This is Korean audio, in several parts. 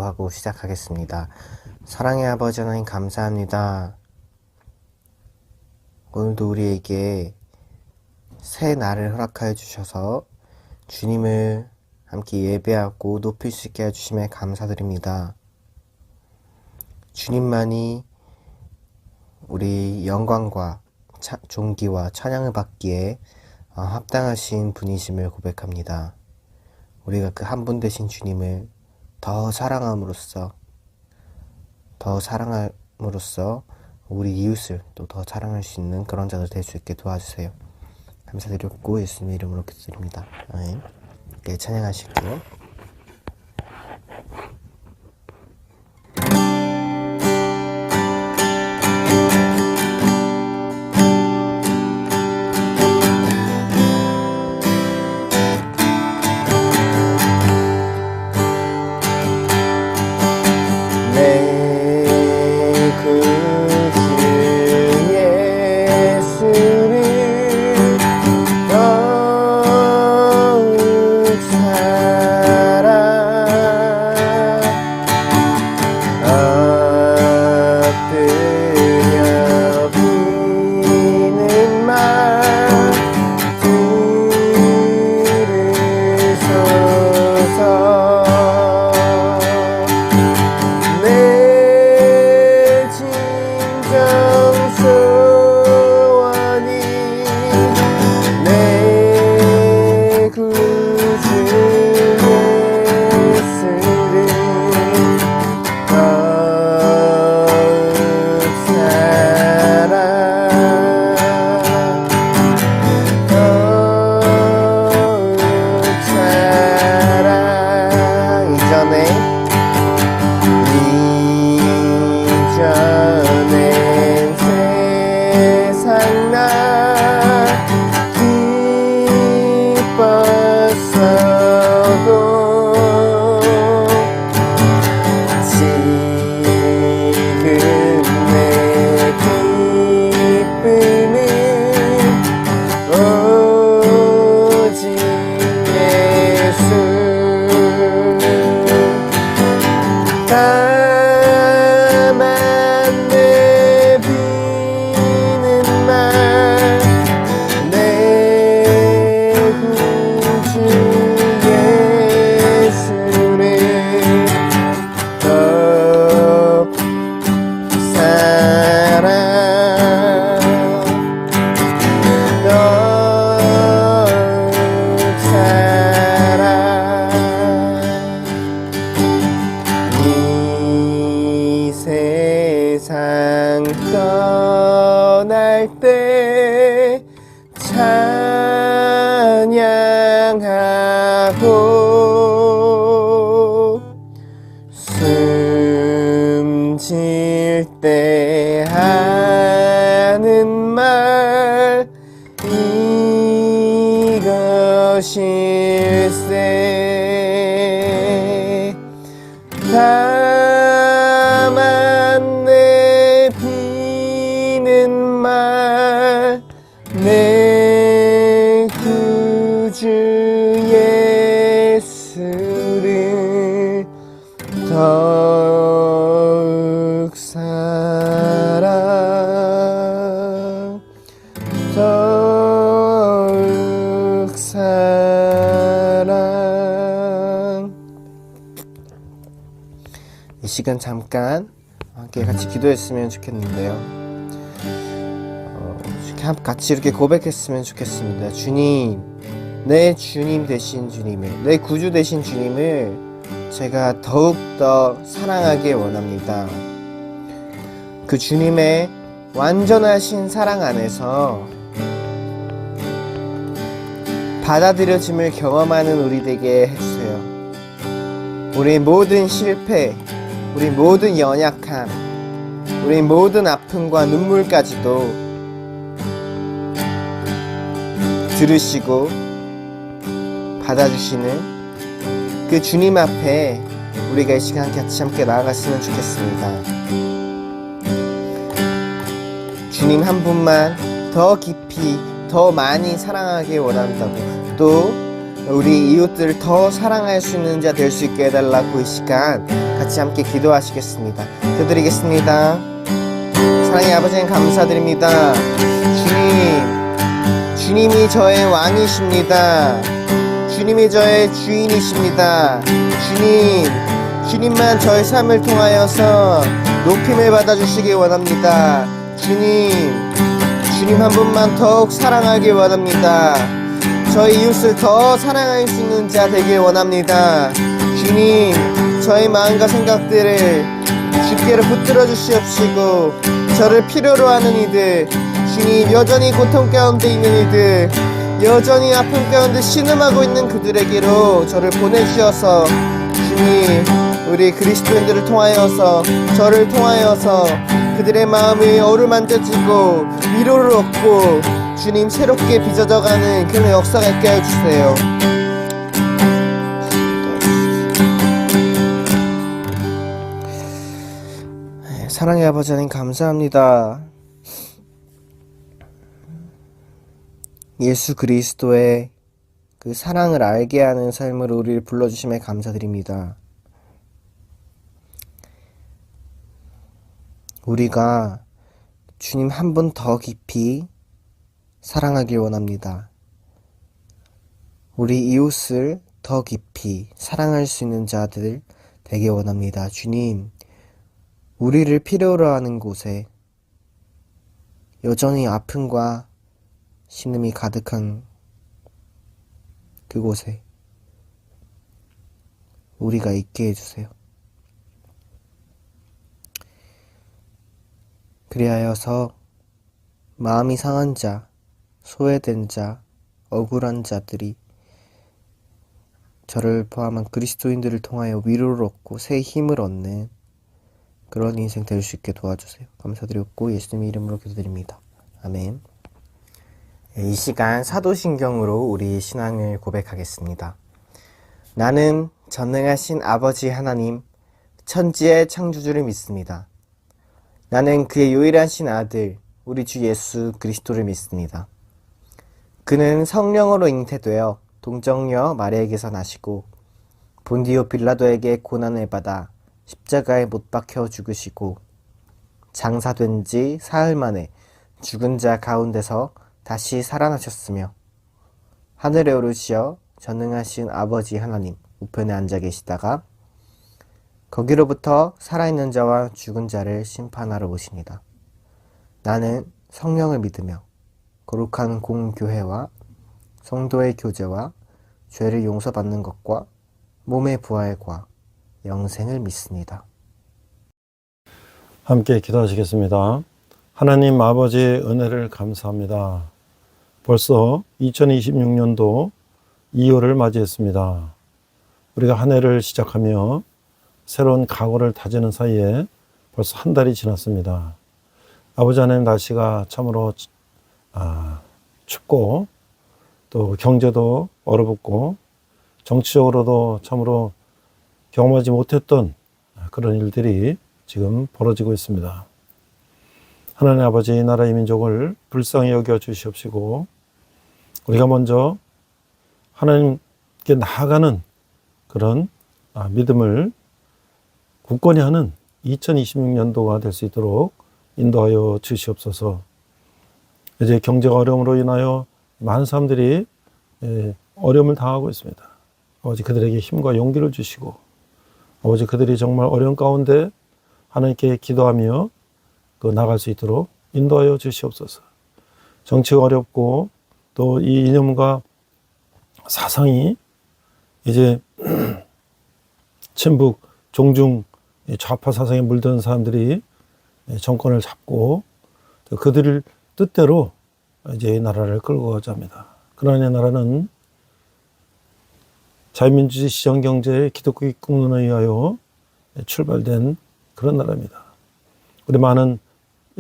하고 시작하겠습니다. 사랑의 아버지 하나님 감사합니다. 오늘도 우리에게 새 날을 허락하여 주셔서 주님을 함께 예배하고 높일 수 있게 해주심에 감사드립니다. 주님만이 우리 영광과 존귀와 찬양을 받기에 합당하신 분이심을 고백합니다. 우리가 그 한 분 되신 주님을 더 사랑함으로써 우리 이웃을 또 더 사랑할 수 있는 그런 자들 될 수 있게 도와주세요. 감사드렸고 예수님의 이름으로 기도드립니다. 아멘. 네, 찬양하실게요. 떠날 때 찬양하고 숨질 때 하는 말 이것일세. 다만 내 비는 말 내 구주 예수를 더욱 사랑 더욱 사랑. 이 시간 잠깐 함께 같이 기도했으면 좋겠는데요. 같이 이렇게 고백했으면 좋겠습니다. 주님, 내 주님 되신 주님을, 내 구주 되신 주님을 제가 더욱더 사랑하길 원합니다. 그 주님의 완전하신 사랑 안에서 받아들여짐을 경험하는 우리 되게 해주세요. 우리 모든 실패, 우리 모든 연약함, 우리 모든 아픔과 눈물까지도 들으시고 받아주시는 그 주님 앞에 우리가 이 시간 같이 함께 나아갔으면 좋겠습니다. 주님 한 분만 더 깊이 더 많이 사랑하길 원한다고, 또 우리 이웃들을 더 사랑할 수 있는 자 될 수 있게 해달라고 이 시간 같이 함께 기도하시겠습니다. 기도드리겠습니다. 사랑의 아버지님 감사드립니다. 주님이 저의 왕이십니다. 주님이 저의 주인이십니다. 주님만 저의 삶을 통하여서 높임을 받아주시기 원합니다. 주님 한 분만 더욱 사랑하길 원합니다. 저희 이웃을 더 사랑할 수 있는 자 되길 원합니다. 주님, 저의 마음과 생각들을 주께로 붙들어 주시옵시고, 저를 필요로 하는 이들, 주님, 여전히 고통 가운데 있는 이들, 여전히 아픔 가운데 신음하고 있는 그들에게로 저를 보내주셔서, 주님, 우리 그리스도인들을 통하여서, 저를 통하여서 그들의 마음이 어루만져지고 위로를 얻고 주님 새롭게 빚어져가는 그런 역사가 있게 해주세요. 사랑의 아버지 하나님 감사합니다. 예수 그리스도의 그 사랑을 알게 하는 삶으로 우리를 불러주심에 감사드립니다. 우리가 주님 한 분 더 깊이 사랑하길 원합니다. 우리 이웃을 더 깊이 사랑할 수 있는 자들 되길 원합니다. 주님, 우리를 필요로 하는 곳에 여전히 아픔과 신음이 가득한 그곳에 우리가 있게 해주세요. 그리하여서 마음이 상한 자, 소외된 자, 억울한 자들이 저를 포함한 그리스도인들을 통하여 위로를 얻고 새 힘을 얻는 그런 인생 될 수 있게 도와주세요. 감사드렸고 예수님의 이름으로 기도드립니다. 아멘. 이 시간 사도신경으로 우리 신앙을 고백하겠습니다. 나는 전능하신 아버지 하나님, 천지의 창조주를 믿습니다. 나는 그의 유일하신 아들, 우리 주 예수 그리스도를 믿습니다. 그는 성령으로 잉태되어 동정녀 마리아에게서 나시고 본디오 빌라도에게 고난을 받아 십자가에 못 박혀 죽으시고 장사된 지 사흘 만에 죽은 자 가운데서 다시 살아나셨으며 하늘에 오르시어 전능하신 아버지 하나님 우편에 앉아 계시다가 거기로부터 살아있는 자와 죽은 자를 심판하러 오십니다. 나는 성령을 믿으며 거룩한 공교회와 성도의 교제와 죄를 용서받는 것과 몸의 부활과 영생을 믿습니다. 함께 기도하시겠습니다. 하나님 아버지의 은혜를 감사합니다. 벌써 2026년도 2월을 맞이했습니다. 우리가 한 해를 시작하며 새로운 각오를 다지는 사이에 벌써 한 달이 지났습니다. 아버지 하나님, 날씨가 참으로 춥고 또 경제도 얼어붙고 정치적으로도 참으로 경험하지 못했던 그런 일들이 지금 벌어지고 있습니다. 하나님 아버지, 이 나라의 민족을 불쌍히 여겨 주시옵시고 우리가 먼저 하나님께 나아가는 그런 믿음을 굳건히 하는 2026년도가 될 수 있도록 인도하여 주시옵소서. 이제 경제가 어려움으로 인하여 많은 사람들이 어려움을 당하고 있습니다. 아버지, 그들에게 힘과 용기를 주시고 아버지, 그들이 정말 어려운 가운데 하나님께 기도하며 나갈 수 있도록 인도하여 주시옵소서. 정치가 어렵고 또 이 이념과 사상이 이제 친북, 종중, 좌파 사상에 물든 사람들이 정권을 잡고 그들을 뜻대로 이제 이 나라를 끌고 가자 합니다. 그러나 이 나라는 자유민주주의 시장경제의 기독교 국론에 의하여 출발된 그런 나라입니다. 우리 많은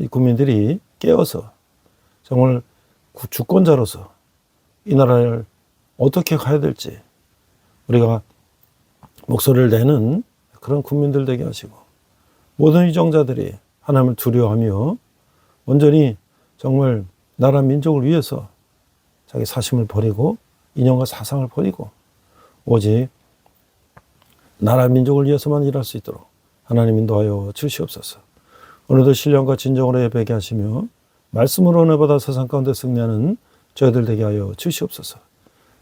국민들이 깨어서 정말 주권자로서 이 나라를 어떻게 가야 될지 우리가 목소리를 내는 그런 국민들 되게 하시고 모든 위정자들이 하나님을 두려워하며 온전히 정말 나라 민족을 위해서 자기 사심을 버리고 이념과 사상을 버리고 오직 나라 민족을 위해서만 일할 수 있도록 하나님 인도하여 주시옵소서. 오늘도 신령과 진정으로 예배하게 하시며 말씀으로 은혜받아 세상 가운데 승리하는 저희들 되게 하여 주시옵소서.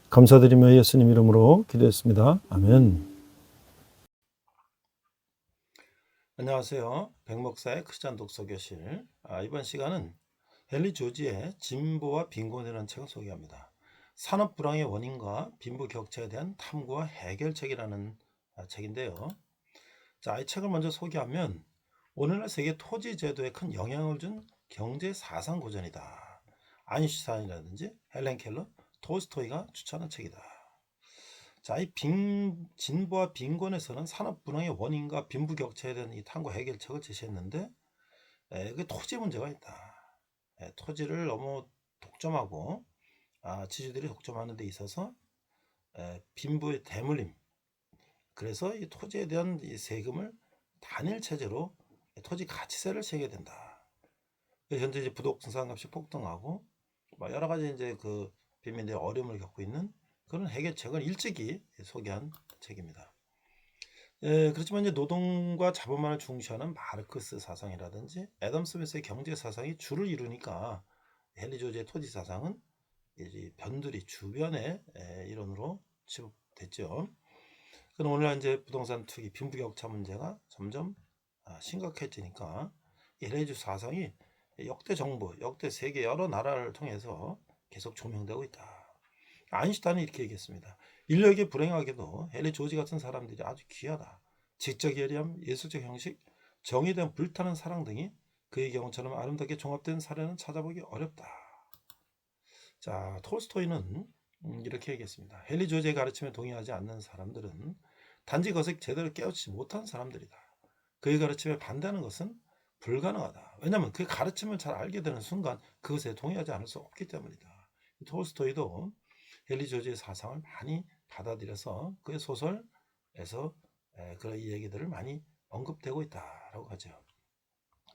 감사드리며 예수님 이름으로 기도했습니다. 아멘. 안녕하세요. 백목사의 크리스찬 독서교실. 이번 시간은 헨리 조지의 진보와 빈곤이라는 책을 소개합니다. 산업 불황의 원인과 빈부 격차에 대한 탐구와 해결책이라는 책인데요. 자, 이 책을 먼저 소개하면 오늘날 세계 토지 제도에 큰 영향을 준 경제 사상 고전이다. 아인슈타인이라든지 헬렌 켈러, 톨스토이가 추천한 책이다. 자, 이 진보와 빈곤에서는 산업 분화의 원인과 빈부 격차에 대한 이 탐구 해결책을 제시했는데, 그 토지 문제가 있다. 토지를 너무 독점하고 지주들이 독점하는 데 있어서 빈부의 대물림. 그래서 이 토지에 대한 이 세금을 단일 체제로 토지 가치세를 세게 된다. 현재 이제 부동산 값이 폭등하고 여러 가지 이제 그 빈민들의 어려움을 겪고 있는 그런 해결책을 일찍이 소개한 책입니다. 그렇지만 이제 노동과 자본만을 중시하는 마르크스 사상이라든지 애덤 스미스의 경제 사상이 주를 이루니까 헨리 조지의 토지 사상은 이제 변두리 주변의 이론으로 취급됐죠. 그럼 오늘날 이제 부동산 투기, 빈부격차 문제가 점점 심각해지니까 헨리 조지 사상이 역대 정부, 역대 세계 여러 나라를 통해서 계속 조명되고 있다. 아인슈타인은 이렇게 얘기했습니다. 인류에게 불행하게도 헨리 조지 같은 사람들이 아주 귀하다. 지적 예리함, 예술적 형식, 정의에 대한 불타는 사랑 등이 그의 경우처럼 아름답게 종합된 사례는 찾아보기 어렵다. 자, 톨스토이는 이렇게 얘기했습니다. 헨리 조지의 가르침에 동의하지 않는 사람들은 단지 그것을 제대로 깨우치지 못한 사람들이다. 그의 가르침에 반대하는 것은 불가능하다. 왜냐하면 그 가르침을 잘 알게 되는 순간 그것에 동의하지 않을 수 없기 때문이다. 톨스토이도 헨리 조지의 사상을 많이 받아들여서 그의 소설에서 그런 얘기들을 많이 언급되고 있다라고 하죠.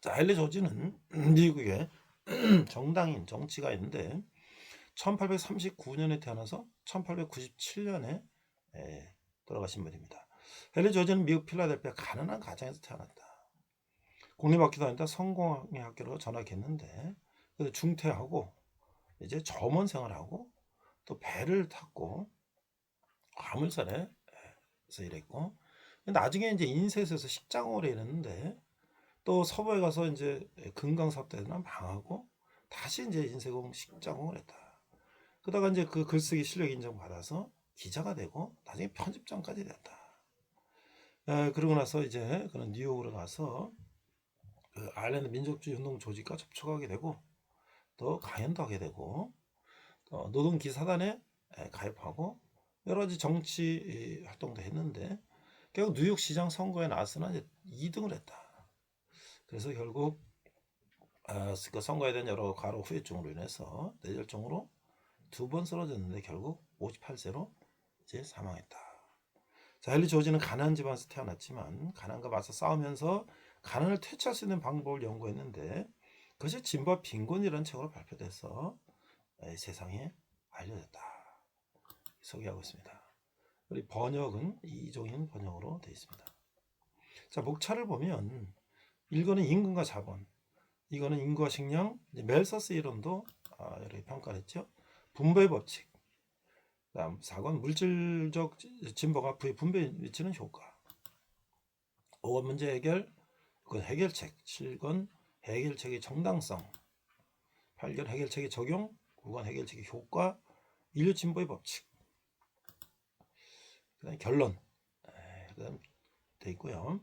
자, 헨리 조지는 미국의 정당인 정치가 있는데 1839년에 태어나서 1897년에 돌아가신 분입니다. 헨리 조지는 미국 필라델피아 가난한 가정에서 태어났다. 공립학교도 아니다 성공의 학교로 전학했는데 중퇴하고 이제 점원 생활하고 또 배를 탔고 화물선에서 일했고 나중에 이제 인쇄소에서 식장으로 일했는데 또 서부에 가서 이제 금강사업 때나 망하고 다시 이제 인쇄공 식장공을 했다. 그러다가 이제 그 글쓰기 실력 인정받아서 기자가 되고 나중에 편집장까지 됐다. 그러고 나서 이제 그런 뉴욕으로 가서 그 아일랜드 민족주의 운동 조직과 접촉하게 되고 또 강연도 하게 되고 노동기사단에 가입하고 여러 가지 정치 활동도 했는데 결국 뉴욕시장 선거에 나서는 이제 2등을 했다. 그래서 결국 그 선거에 대한 여러 과로 후유증으로 인해서 뇌졸중으로 2번 쓰러졌는데 결국 58세로 이제 사망했다. 자, 헨리 조지는 가난한 집안에서 태어났지만 가난과 맞서 싸우면서 가난을 퇴치할 수 있는 방법을 연구했는데 그것이 진보와 빈곤이라는 책으로 발표돼서 세상에 알려졌다. 소개하고 있습니다. 우리 번역은 이종인 번역으로 되어 있습니다. 자, 목차를 보면 1권은 임금과 자본, 이거는 인구와 식량, 멜서스 이론도 이렇게 평가를 했죠. 분배의 법칙, 다음 4권 물질적 진보가 부의 분배 위치는 효과, 5권 문제 해결, 6권 해결책, 7권 해결책의 정당성, 8권 해결책의 적용, 9권 해결책의 효과, 인류 진보의 법칙, 그다음 결론, 그다음 돼 있고요.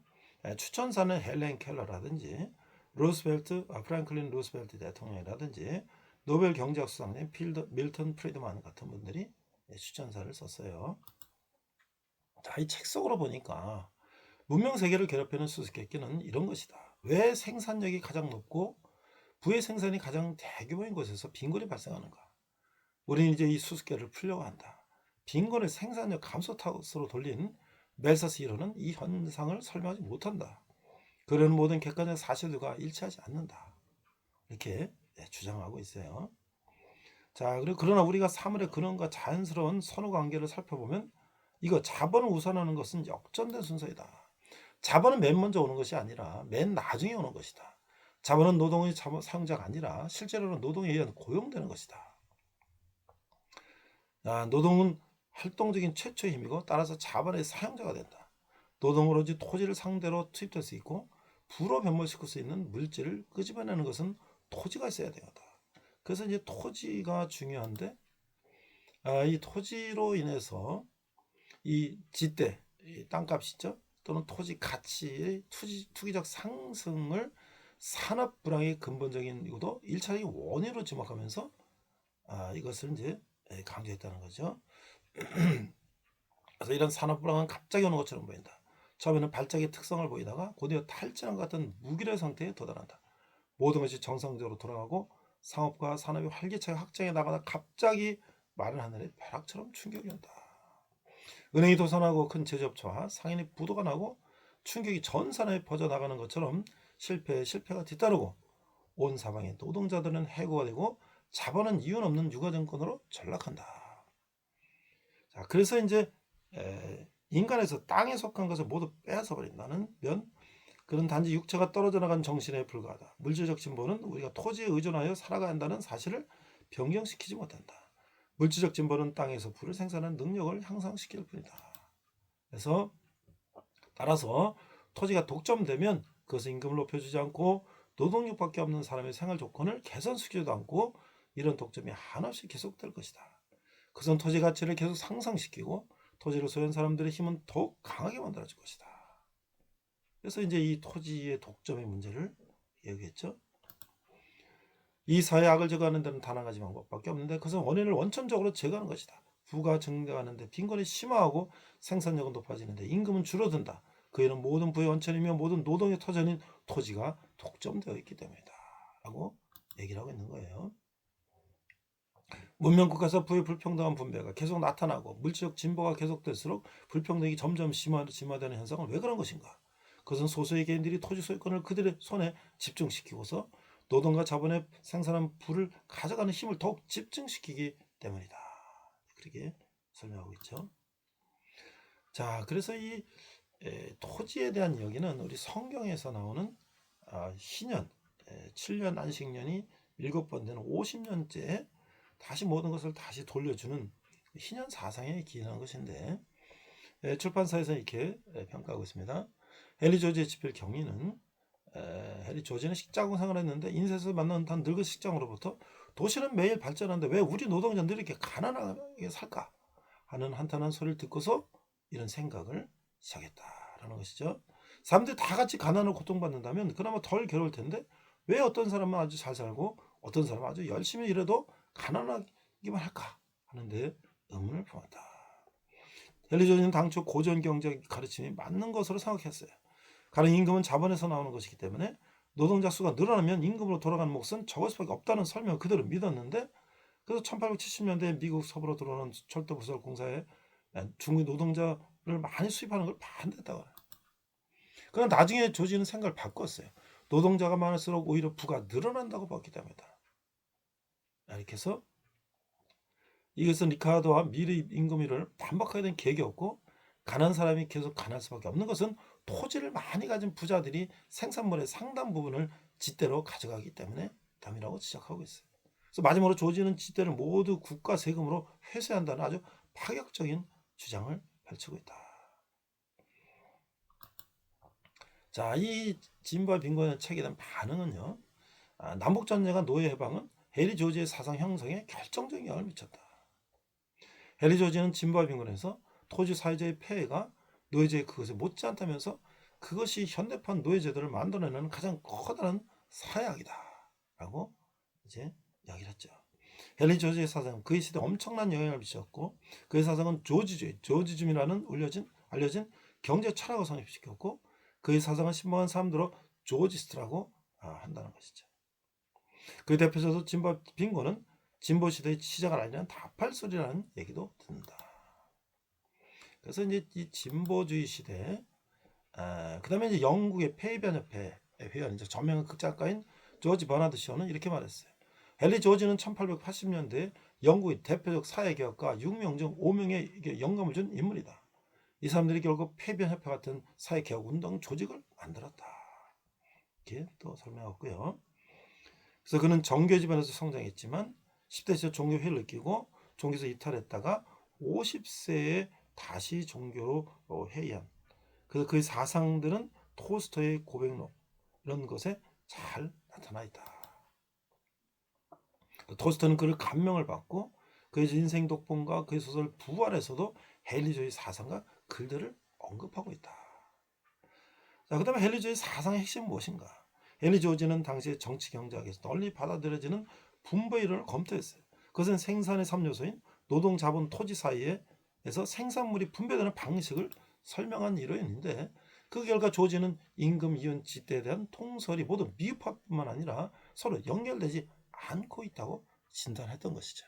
추천사는 헬렌 켈러라든지 프랭클린 루스벨트 대통령이라든지 노벨 경제학 수상자인 밀턴 프리드만 같은 분들이 추천사를 썼어요. 자, 이 책 속으로 보니까 문명 세계를 괴롭히는 수수께끼는 이런 것이다. 왜 생산력이 가장 높고 부의 생산이 가장 대규모인 곳에서 빈곤이 발생하는가? 우리는 이제 이 수수께를 풀려고 한다. 빈곤을 생산력 감소 탓으로 돌린 멜서스 이론은 이 현상을 설명하지 못한다. 그런 모든 객관적 사실들과 일치하지 않는다. 이렇게 주장하고 있어요. 자, 그리고 그러나 우리가 사물의 근원과 자연스러운 선후 관계를 살펴보면 이거 자본을 우선하는 것은 역전된 순서이다. 자본은 맨 먼저 오는 것이 아니라 맨 나중에 오는 것이다. 자본은 노동의 사용자가 아니라 실제로는 노동에 의한 고용되는 것이다. 노동은 활동적인 최초의 힘이고 따라서 자본의 사용자가 된다. 노동으로 토지를 상대로 투입될 수 있고 부로 변모시킬 수 있는 물질을 끄집어내는 것은 토지가 있어야 되겠다. 그래서 이제 토지가 중요한데 이 토지로 인해서 이 지대, 이 땅값이죠. 또는 토지 가치의 투기적 상승을 산업 불황의 근본적인 이것도 1차적인 원인으로 지목하면서 이것을 이제 강조했다는 거죠. 그래서 이런 산업 불황은 갑자기 오는 것처럼 보인다. 처음에는 발작의 특성을 보이다가 곧이어 탈진한 같은 무기력 상태에 도달한다. 모든 것이 정상적으로 돌아가고 상업과 산업이 활기차게 확장해 나가다 갑자기 마른 하늘에 벼락처럼 충격이 온다. 은행이 도산하고 큰 제조업체와 상인이 부도가 나고 충격이 전 산업에 퍼져나가는 것처럼 실패가 뒤따르고 온 사방의 노동자들은 해고가 되고 자본은 이유 없는 유가증권으로 전락한다. 자, 그래서 이제 인간에서 땅에 속한 것을 모두 빼앗아 버린다는 면 그런 단지 육체가 떨어져 나간 정신에 불과하다. 물질적 진보는 우리가 토지에 의존하여 살아가야 한다는 사실을 변경시키지 못한다. 물질적 진보는 땅에서 부를 생산하는 능력을 향상시킬 뿐이다. 그래서 따라서 토지가 독점되면 그것은 임금을 높여주지 않고 노동력밖에 없는 사람의 생활 조건을 개선시키지도 않고 이런 독점이 한없이 계속될 것이다. 그것은 토지 가치를 계속 상승시키고 토지를 소유한 사람들의 힘은 더욱 강하게 만들어질 것이다. 그래서 이제 이 토지의 독점의 문제를 얘기했죠. 이 사회 악을 제거하는 데는 단 한 가지 방법밖에 없는데 그것은 원인을 원천적으로 제거하는 것이다. 부가 증가하는데 빈곤이 심화하고 생산력은 높아지는데 임금은 줄어든다. 그 이는 모든 부의 원천이며 모든 노동의 터전인 토지가 독점되어 있기 때문이다. 라고 얘기를 하고 있는 거예요. 문명국가에서 부의 불평등한 분배가 계속 나타나고 물질적 진보가 계속될수록 불평등이 점점 심화되는 현상은 왜 그런 것인가? 그것은 소수의 개인들이 토지 소유권을 그들의 손에 집중시키고서 노동과 자본의 생산한 부를 가져가는 힘을 더욱 집중시키기 때문이다. 그렇게 설명하고 있죠. 자, 그래서 이 토지에 대한 이야기는 우리 성경에서 나오는 희년, 7년 안식년이 7번 되는 50년째 다시 모든 것을 다시 돌려주는 희년 사상에 기인한 것인데 출판사에서 이렇게 평가하고 있습니다. 헨리 조지의 집필 경위는 헨리 조지는 식자공 생활을 했는데 인쇄에서 만난 단 늙은 식장으로부터 도시는 매일 발전하는데 왜 우리 노동자들이 이렇게 가난하게 살까 하는 한탄한 소리를 듣고서 이런 생각을 시작했다라는 것이죠. 사람들이 다 같이 가난을 고통받는다면 그나마 덜 괴로울 텐데 왜 어떤 사람은 아주 잘 살고 어떤 사람은 아주 열심히 일해도 가난하기만 할까 하는데 의문을 품었다. 헨리 조지는 당초 고전 경제 가르침이 맞는 것으로 생각했어요. 가령 임금은 자본에서 나오는 것이기 때문에 노동자 수가 늘어나면 임금으로 돌아가는 몫은 적을 수밖에 없다는 설명을 그대로 믿었는데 그래서 1870년대에 미국 서부로 들어오는 철도 부설 공사에 중국 노동자를 많이 수입하는 걸 반대했다고 해요. 그러나 나중에 조지는 생각을 바꿨어요. 노동자가 많을수록 오히려 부가 늘어난다고 봤기 때문이다. 이렇게 해서 이것은 리카르도와 미리 임금위를 반박하게 된 계기였고 가난한 사람이 계속 가난할 수밖에 없는 것은 토지를 많이 가진 부자들이 생산물의 상당 부분을 짓대로 가져가기 때문에 담이라고 지적하고 있어요. 그래서 마지막으로 조지는 짓대를 모두 국가 세금으로 회수한다는 아주 파격적인 주장을 펼치고 있다. 자, 이 진보와 빈곤의 책에 대한 반응은요. 남북전쟁과 노예 해방은 헨리 조지의 사상 형성에 결정적인 영향을 미쳤다. 헨리 조지는 진보와 빈곤에서 토지 사회제의 폐해가 노예제의 그것에 못지않다면서 그것이 현대판 노예제도를 만들어내는 가장 커다란 사약이다라고 이제 이야기를 했죠. 헨리 조지의 사상은 그의 시대에 엄청난 영향을 미쳤고 그의 사상은 조지즘이라는 알려진 경제 철학을 성립시켰고 그의 사상을 신봉한 사람들로 조지스트라고 한다는 것이죠. 그 대표적으로 진보 빈곤은 진보 시대의 시작을 알리는 다팔소리라는 얘기도 듣는다. 그래서 이제 이 진보주의 시대, 그다음에 이제 영국의 폐변협회 회원, 이제 저명한 극작가인 조지 버나드 쇼는 이렇게 말했어요. 헨리 조지는 1880년대 영국의 대표적 사회개혁가 6명 중 5명의 영감을 준 인물이다. 이 사람들이 결국 폐변협회 같은 사회개혁운동 조직을 만들었다. 이렇게 또 설명했고요. 그래서 그는 정교 집안에서 성장했지만 10대 시절 종교회를 느끼고 종교에서 이탈했다가 50세에 다시 종교로 회의한. 그래서 그의 사상들은 톨스토이의 고백록 이런 것에 잘 나타나 있다. 톨스토이는 그를 감명을 받고 그의 인생 독본과 그의 소설 부활에서도 헨리조의 사상과 글들을 언급하고 있다. 자, 그 다음에 헨리조의 사상의 핵심은 무엇인가? 헨리 조지는 당시의 정치 경제학에서 널리 받아들여지는 분배 이론을 검토했어요. 그것은 생산의 3요소인 노동, 자본, 토지 사이에서 생산물이 분배되는 방식을 설명한 이론인데 그 결과 조지는 임금, 이윤, 지대에 대한 통설이 모두 미흡뿐만 아니라 서로 연결되지 않고 있다고 진단했던 것이죠.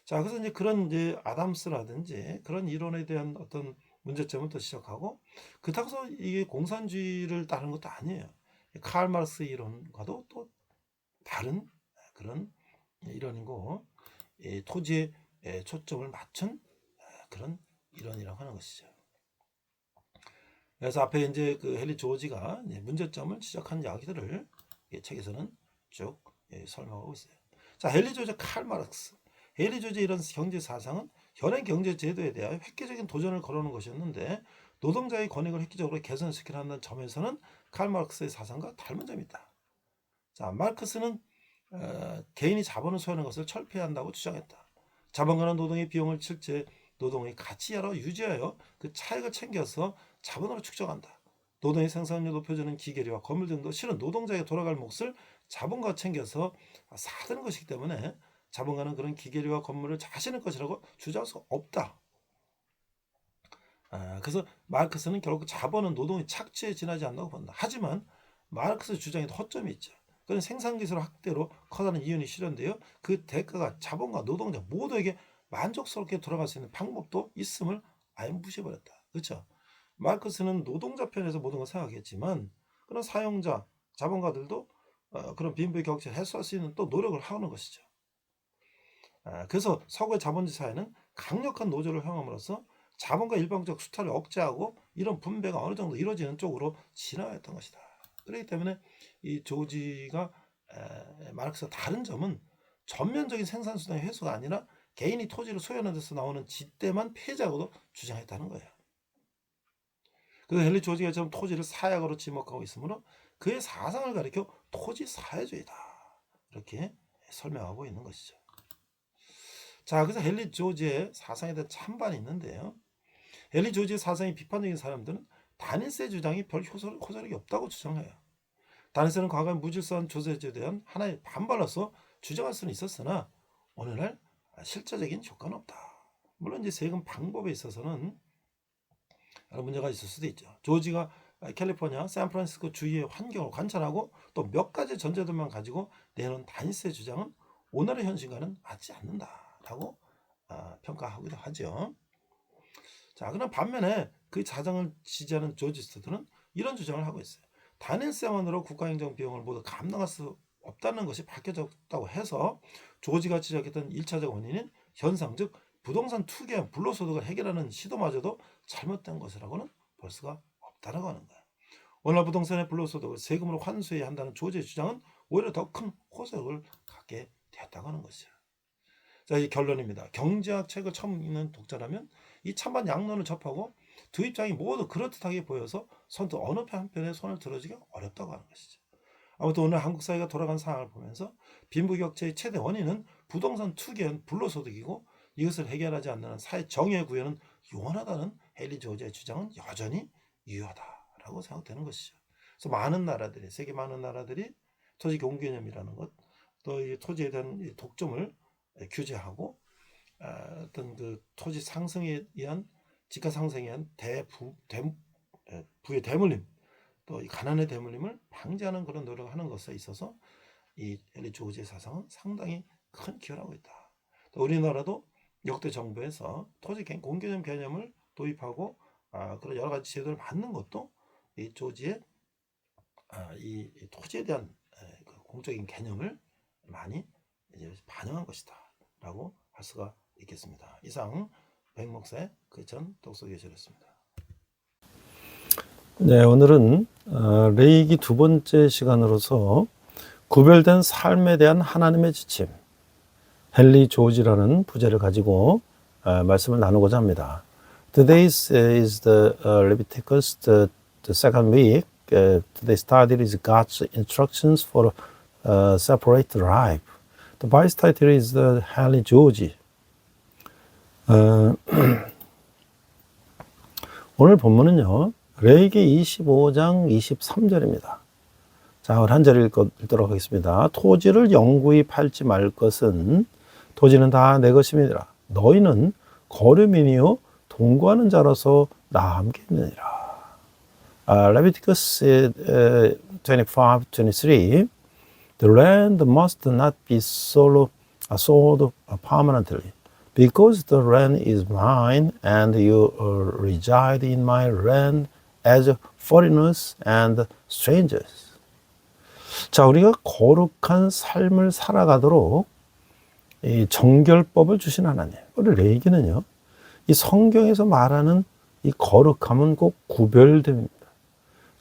자, 그래서 이제 그런 이제 아담스라든지 그런 이론에 대한 어떤 문제점을 또 지적하고 그렇다고 해서 이게 공산주의를 따르는 것도 아니에요. 칼 마르크스 이론과도 또 다른 그런 이론이고 토지에 초점을 맞춘 그런 이론이라고 하는 것이죠. 그래서 앞에 이제 그 헨리 조지가 문제점을 지적한 이야기들을 이 책에서는 쭉 설명하고 있어요. 자, 헨리 조지, 칼 마르크스. 헨리 조지 이런 경제 사상은 현행 경제 제도에 대하여 획기적인 도전을 걸어오는 것이었는데 노동자의 권익을 획기적으로 개선시키려 한다는 점에서는 칼 마르크스의 사상과 닮은 점이 있다. 자, 마르크스는 개인이 자본을 소유하는 것을 철폐해야 한다고 주장했다. 자본가는 노동의 비용을 실제 노동의 가치로 유지하여 그 차익을 챙겨서 자본으로 축적한다. 노동의 생산률을 높여주는 기계류와 건물 등도 실은 노동자에게 돌아갈 몫을 자본가가 챙겨서 사드는 것이기 때문에 자본가는 그런 기계류와 건물을 자신의 것이라고 주장할 수 없다. 그래서 마르크스는 결국 자본은 노동의 착취에 지나지 않는다고 본다. 하지만 마르크스 주장에도 허점이 있죠. 그런 생산기술 확대로 커다란 이윤이 실현되어 그 대가가 자본과 노동자 모두에게 만족스럽게 돌아갈 수 있는 방법도 있음을 아예 무시해버렸다. 그렇죠? 마르크스는 노동자 편에서 모든 걸 생각했지만 그런 사용자, 자본가들도 그런 빈부의 격차를 해소할 수 있는 또 노력을 하는 것이죠. 그래서 서구의 자본주의 사회는 강력한 노조를 형함으로써 자본과 일방적 수탈을 억제하고 이런 분배가 어느 정도 이루어지는 쪽으로 진화했던 것이다. 그렇기 때문에 이 조지가 마르크스와 다른 점은 전면적인 생산수단의 회수가 아니라 개인이 토지를 소유하는 데서 나오는 지대만 폐지하고도 주장했다는 거예요. 그래서 헨리 조지가 지금 토지를 사약으로 지목하고 있으므로 그의 사상을 가리켜 토지 사회주의다. 이렇게 설명하고 있는 것이죠. 자, 그래서 헨리 조지의 사상에 대한 찬반이 있는데요. 헨리 조지의 사상이 비판적인 사람들은 다니스의 주장이 별 호소력이 없다고 주장해요. 다니스는 과거의 무질서한 조세제에 대한 하나의 반발로서 주장할 수는 있었으나 오늘날 실제적인 효과는 없다. 물론 이제 세금 방법에 있어서는 여러 문제가 있을 수도 있죠. 조지가 캘리포니아, 샌프란시스코 주위의 환경을 관찰하고 또 몇 가지 전제들만 가지고 내놓은 다니스의 주장은 오늘의 현실과는 맞지 않는다라고 평가하기도 하죠. 자, 그럼 반면에 그 자정을 지지하는 조지스트들은 이런 주장을 하고 있어요. 단일세만으로 국가행정 비용을 모두 감당할 수 없다는 것이 밝혀졌다고 해서 조지가 지적했던 1차적 원인인 현상, 즉 부동산 투기와 불로소득을 해결하는 시도마저도 잘못된 것이라고는 볼 수가 없다라고 하는 거예요. 오늘 부동산의 불로소득을 세금으로 환수해야 한다는 조지의 주장은 오히려 더 큰 호소력을 갖게 되었다고 하는 것이죠. 자, 이 결론입니다. 경제학 책을 처음 읽는 독자라면 이 찬반 양론을 접하고 두 입장이 모두 그럴듯하게 보여서 선뜻 어느 한편에 손을 들어주기 어렵다고 하는 것이죠. 아무튼 오늘 한국 사회가 돌아간 상황을 보면서 빈부격차의 최대 원인은 부동산 투기한 불로소득이고 이것을 해결하지 않는 사회 정의의 구현은 유한하다는 헨리 조지의 주장은 여전히 유효하다라고 생각되는 것이죠. 그래서 많은 나라들이, 세계 많은 나라들이 토지 공개념이라는 것, 또 이 토지에 대한 독점을 규제하고 어떤 그 토지 상승에 의한 집가 상승에 의한 부의 대물림, 또 이 가난의 대물림을 방지하는 그런 노력을 하는 것에 있어서 이 헨리 조지의 사상은 상당히 큰 기여를 하고 있다. 또 우리나라도 역대 정부에서 토지 공개념 개념을 도입하고 그런 여러 가지 제도를 만든 것도 이 조지의 이 토지에 대한 그 공적인 개념을 많이 이제 반영한 것이다 라고 할 수가 있겠습니다. 이상 백목사의 크리스천 독서교실이었습니다. 네, 오늘은 레이기 두 번째 시간으로서 구별된 삶에 대한 하나님의 지침, 헨리 조지라는 부제를 가지고 말씀을 나누고자 합니다. Today is the Leviticus, the second week. Today's title is God's instructions for separate life. The Bible's title is the Henry George. 오늘 본문은요, 레위기 25장 23절입니다. 자, 한 절 읽도록 하겠습니다. 토지를 영구히 팔지 말 것은 토지는 다 내 것임이니라. 너희는 거류민이요 동거하는 자로서 나와 함께 있느니라. Leviticus 25:23. The land must not be sold permanently, because the land is mine, and you reside in my land as foreigners and strangers. 자, 우리가 거룩한 삶을 살아가도록 이 정결법을 주신 하나님. 우리 레위기는요, 이 성경에서 말하는 이 거룩함은 꼭 구별됨입니다.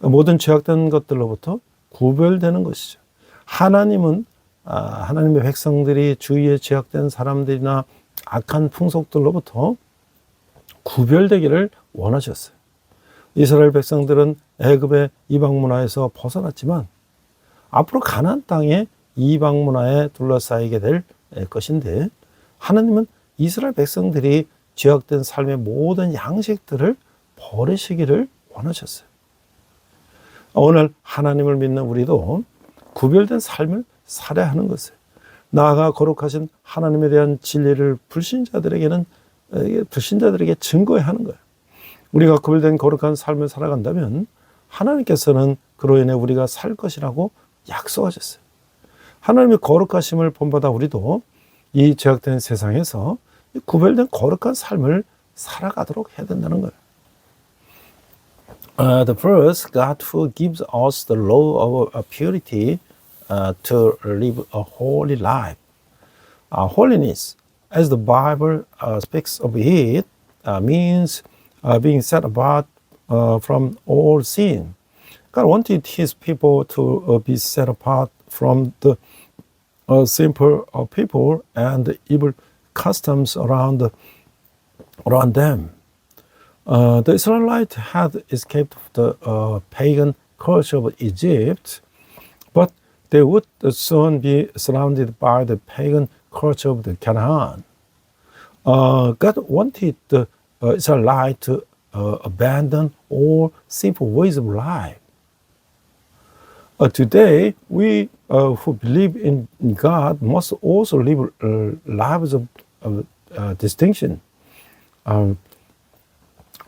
모든 죄악된 것들로부터 구별되는 것이죠. 하나님은 하나님의 백성들이 주위에 죄악된 사람들이나 악한 풍속들로부터 구별되기를 원하셨어요. 이스라엘 백성들은 애굽의 이방 문화에서 벗어났지만 앞으로 가나안 땅에 이방 문화에 둘러싸이게 될 것인데, 하나님은 이스라엘 백성들이 죄악된 삶의 모든 양식들을 버리시기를 원하셨어요. 오늘 하나님을 믿는 우리도 구별된 삶을 살아야 하는 것이에요. 나아가 거룩하신 하나님에 대한 진리를 불신자들에게 증거해야 하는 거예요. 우리가 구별된 거룩한 삶을 살아간다면 하나님께서는 그로 인해 우리가 살 것이라고 약속하셨어요. 하나님의 거룩하심을 본받아 우리도 이 죄악된 세상에서 구별된 거룩한 삶을 살아가도록 해야 된다는 거예요. The first, God who gives us the law of purity to live a holy life. Holiness, as the Bible speaks of it, means being set apart from all sin. God wanted His people to be set apart from the sinful people and evil customs around them. The Israelites had escaped the pagan culture of Egypt, but they would soon be surrounded by the pagan culture of the Canaan. God wanted the Israelites to abandon all sinful ways of life. Today, we who believe in God must also live lives of distinction.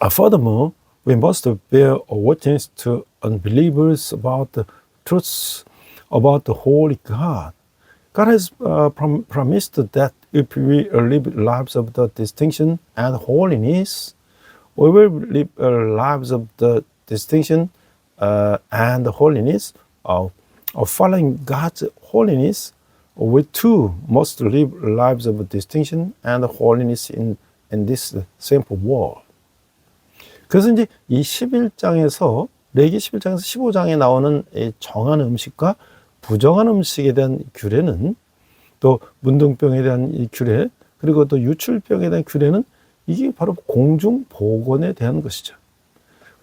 Furthermore, we must bear witness to unbelievers about the truths about the holy God. God has promised that if we live lives of the distinction and holiness, we will live lives of the distinction and holiness of following God's holiness. We too must live lives of distinction and holiness in this sinful world. 그래서 이제 이 11장에서 레위기 11장에서 15장에 나오는 정한 음식과 부정한 음식에 대한 규례는, 또 문둥병에 대한 이 규례, 그리고 또 유출병에 대한 규례는 이게 바로 공중보건에 대한 것이죠.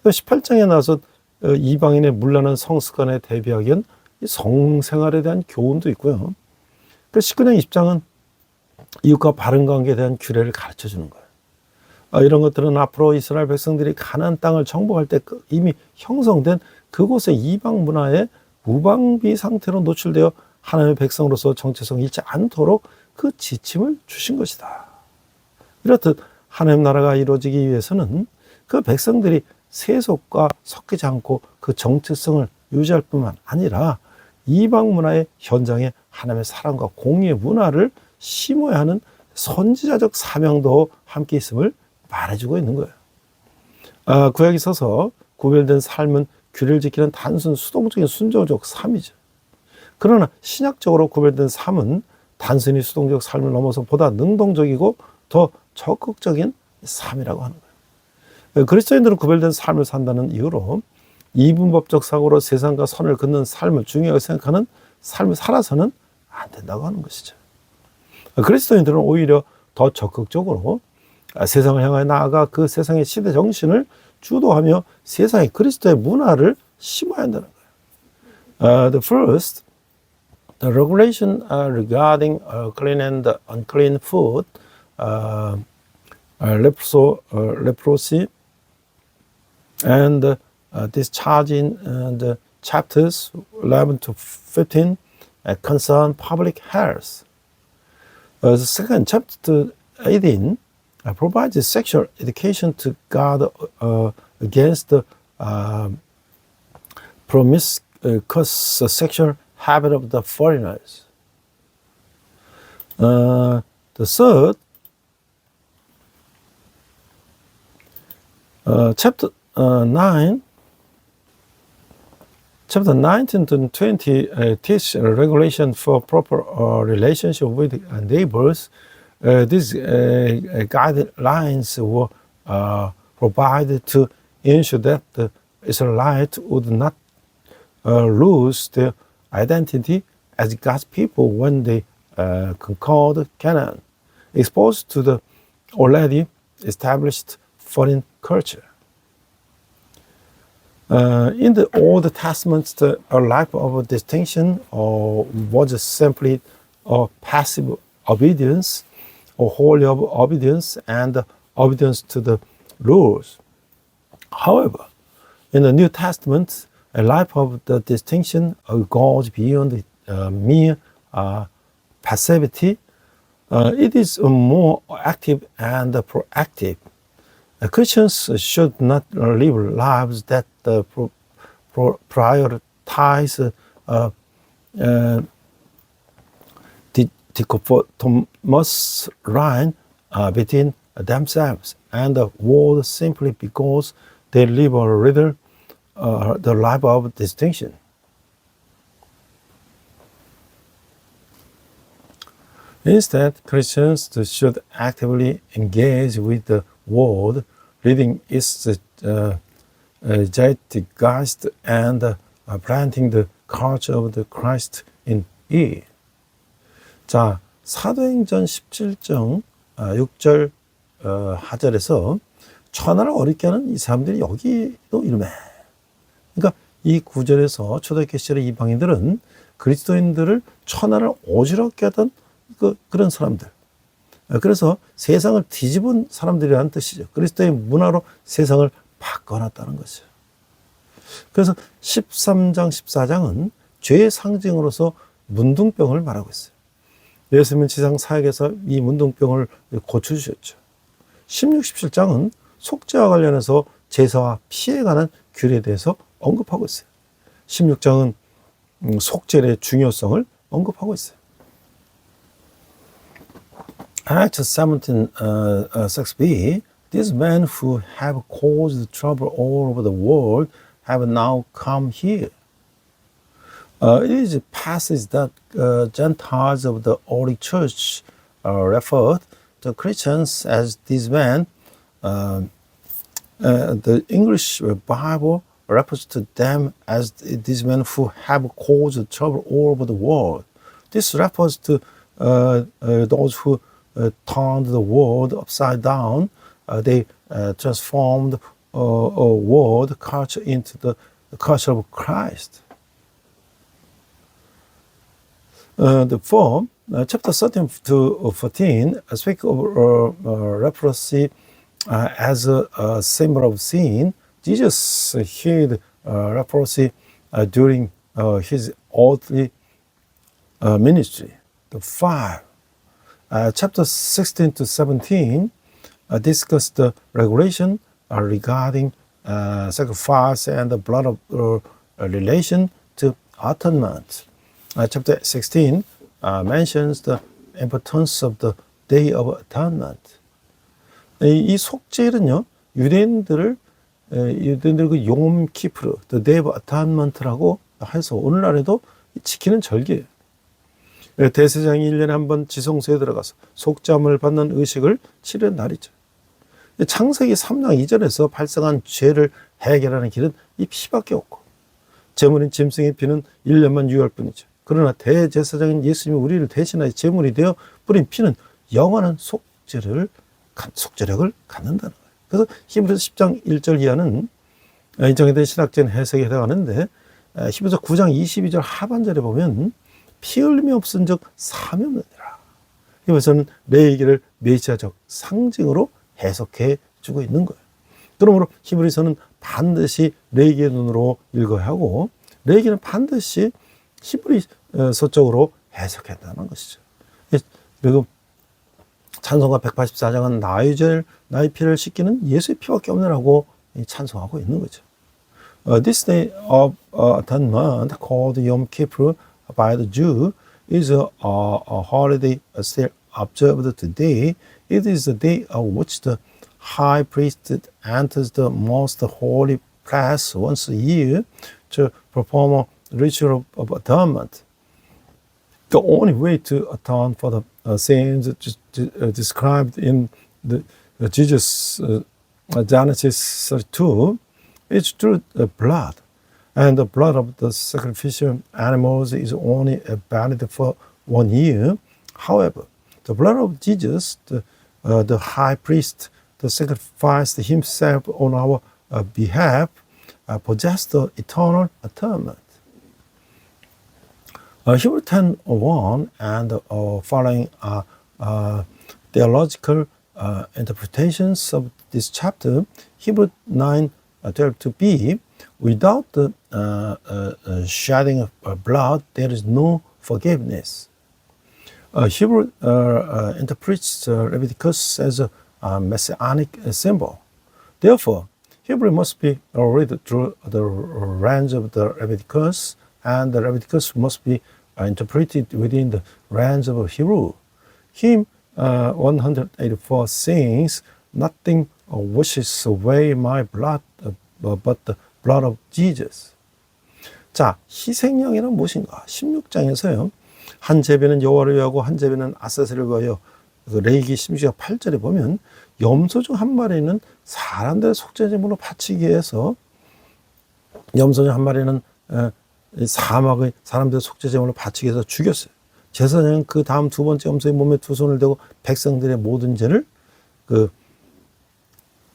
18장에 나와서 이방인의 문란한 성습관에 대비하기 위한 성생활에 대한 교훈도 있고요. 19장 20장은 이웃과 바른 관계에 대한 규례를 가르쳐주는 거예요. 이런 것들은 앞으로 이스라엘 백성들이 가나안 땅을 정복할 때 이미 형성된 그곳의 이방 문화에 무방비 상태로 노출되어 하나님의 백성으로서 정체성을 잃지 않도록 그 지침을 주신 것이다. 이렇듯 하나님 나라가 이루어지기 위해서는 그 백성들이 세속과 섞이지 않고 그 정체성을 유지할 뿐만 아니라 이방 문화의 현장에 하나님의 사랑과 공의의 문화를 심어야 하는 선지자적 사명도 함께 있음을 말해주고 있는 거예요. 구약에 있어서 구별된 삶은 규례를 지키는 단순 수동적인 순종적 삶이죠. 그러나 신약적으로 구별된 삶은 단순히 수동적 삶을 넘어서 보다 능동적이고 더 적극적인 삶이라고 하는 거예요. 그리스도인들은 구별된 삶을 산다는 이유로 이분법적 사고로 세상과 선을 긋는 삶을 중요하게 생각하는 삶을 살아서는 안 된다고 하는 것이죠. 그리스도인들은 오히려 더 적극적으로 세상을 향하여 나아가 그 세상의 시대 정신을 주도하며 세상에 그리스도의 문화를 심어야 한다는 거예요. The first, the regulation regarding clean and unclean food, leprosy, and discharging the chapters 11 to 15 concern public health. The second, chapter 18, provides sexual education to guard against the promiscuous sexual habit of the foreigners. The third, chapter 9, Chapter 19 to 20 teach regulation for proper relationship with neighbors. These guidelines were provided to ensure that the Israelites would not lose their identity as God's people when they conquered Canaan, exposed to the already established foreign culture. In the Old Testament, the life of distinction was simply a passive obedience, or holy obedience, and obedience to the rules. However, in the New Testament, a life of the distinction goes beyond mere passivity. It is more active and proactive. Christians should not live lives that prioritize dichotomous line between themselves and the world simply because they live a little the life of distinction. Instead, Christians should actively engage with the world, reading its zeitgeist and planting the culture of the Christ in it. 자, 사도행전 17장 6절 하절에서 천하를 어렵게 하는 이 사람들이 여기도 이름에. 그러니까 이 구절에서 초대교회 시절의 이방인들은 그리스도인들을 천하를 어지럽게 하던 그런 사람들. 그래서 세상을 뒤집은 사람들이라는 뜻이죠. 그리스도의 문화로 세상을 바꿔놨다는 것이죠. 그래서 13장, 14장은 죄의 상징으로서 문둥병을 말하고 있어요. 예수님은 지상 사역에서 이 문둥병을 고쳐주셨죠. 16, 17장은 속죄와 관련해서 제사와 피에 관한 규례에 대해서 언급하고 있어요. 16장은 속죄의 중요성을 언급하고 있어요. Acts 17, 6b, these men who have caused trouble all over the world have now come here. It is a passage that Gentiles of the early church referred to Christians as these men. The English Bible refers to them as these men who have caused trouble all over the world. This refers to those who turned the world upside down. They transformed world culture into the culture of Christ. The form, chapter 13 to 14, speak of leprosy as a symbol of sin. Jesus healed leprosy during his earthly ministry. The 5, chapter 16 to 17, discuss the regulation regarding sacrifice and the blood of relation to atonement. Chapter 16 mentions the importance of the Day of Atonement. 이 속죄일은요, 유대인들 그 욤 키프르, the Day of Atonement라고 해서 오늘날에도 지키는 절기예요. 대제사장이 1년에 한 번 지성소에 들어가서 속죄함을 받는 의식을 치르는 날이죠. 창세기 3장 2절에서 발생한 죄를 해결하는 길은 이 피밖에 없고 제물인 짐승의 피는 1년만 유효할 뿐이죠. 그러나 대제사장인 예수님이 우리를 대신하여 제물이 되어 뿌린 피는 영원한 속죄력을 갖는다는 거예요. 그래서 히브리서 10장 1절 이하는 인정된 신학적인 해석에 해당하는데 히브리서 9장 22절 하반절에 보면 피 흘림이 없은 적 사함이 없느니라. 이것은 레위기를 메시아적 상징으로 해석해 주고 있는 거예요. 그러므로 히브리서는 반드시 레위기의 눈으로 읽어야 하고 레위기는 반드시 히브리서적으로 해석한다는 것이죠. 그리고 찬송가 184장은 나의 피를 씻기는 예수의 피밖에 없느라고 찬송하고 있는 거죠. This day of atonement called Yom Kippur by the Jew is a holiday still observed today. It is the day on which the high priest enters the most holy place once a year to perform a ritual of atonement. The only way to atone for the sins described in the Jesus Genesis 32 is through the blood, and the blood of the sacrificial animals is only valid for 1 year. However, the blood of Jesus, the high priest, that sacrificed himself on our behalf, possessed the eternal atonement. Hebrew 10:1 and following theological interpretations of this chapter, Hebrew 9:12b, without the shedding of blood, there is no forgiveness. Hebrew interprets Leviticus as a messianic symbol. Therefore, Hebrew must be read through the range of the Leviticus, and the Leviticus must be interpreted within the range of Hebrew. Hymn 184 sings, "Nothing washes away my blood but the blood of Jesus." 자, 희생양이란 무엇인가? 16장에서요. 한 제비는 여호와를 위하고 한 제비는 아사셀을 위하여, 레위기 16장 8절에 보면 염소 중 한 마리는 사람들의 속죄제물로 바치기 위해서, 염소 중 한 마리는 사막의 사람들의 속죄제물로 바치기 위해서 죽였어요. 제사장은 그 다음 두 번째 염소의 몸에 두 손을 대고 백성들의 모든 죄를 그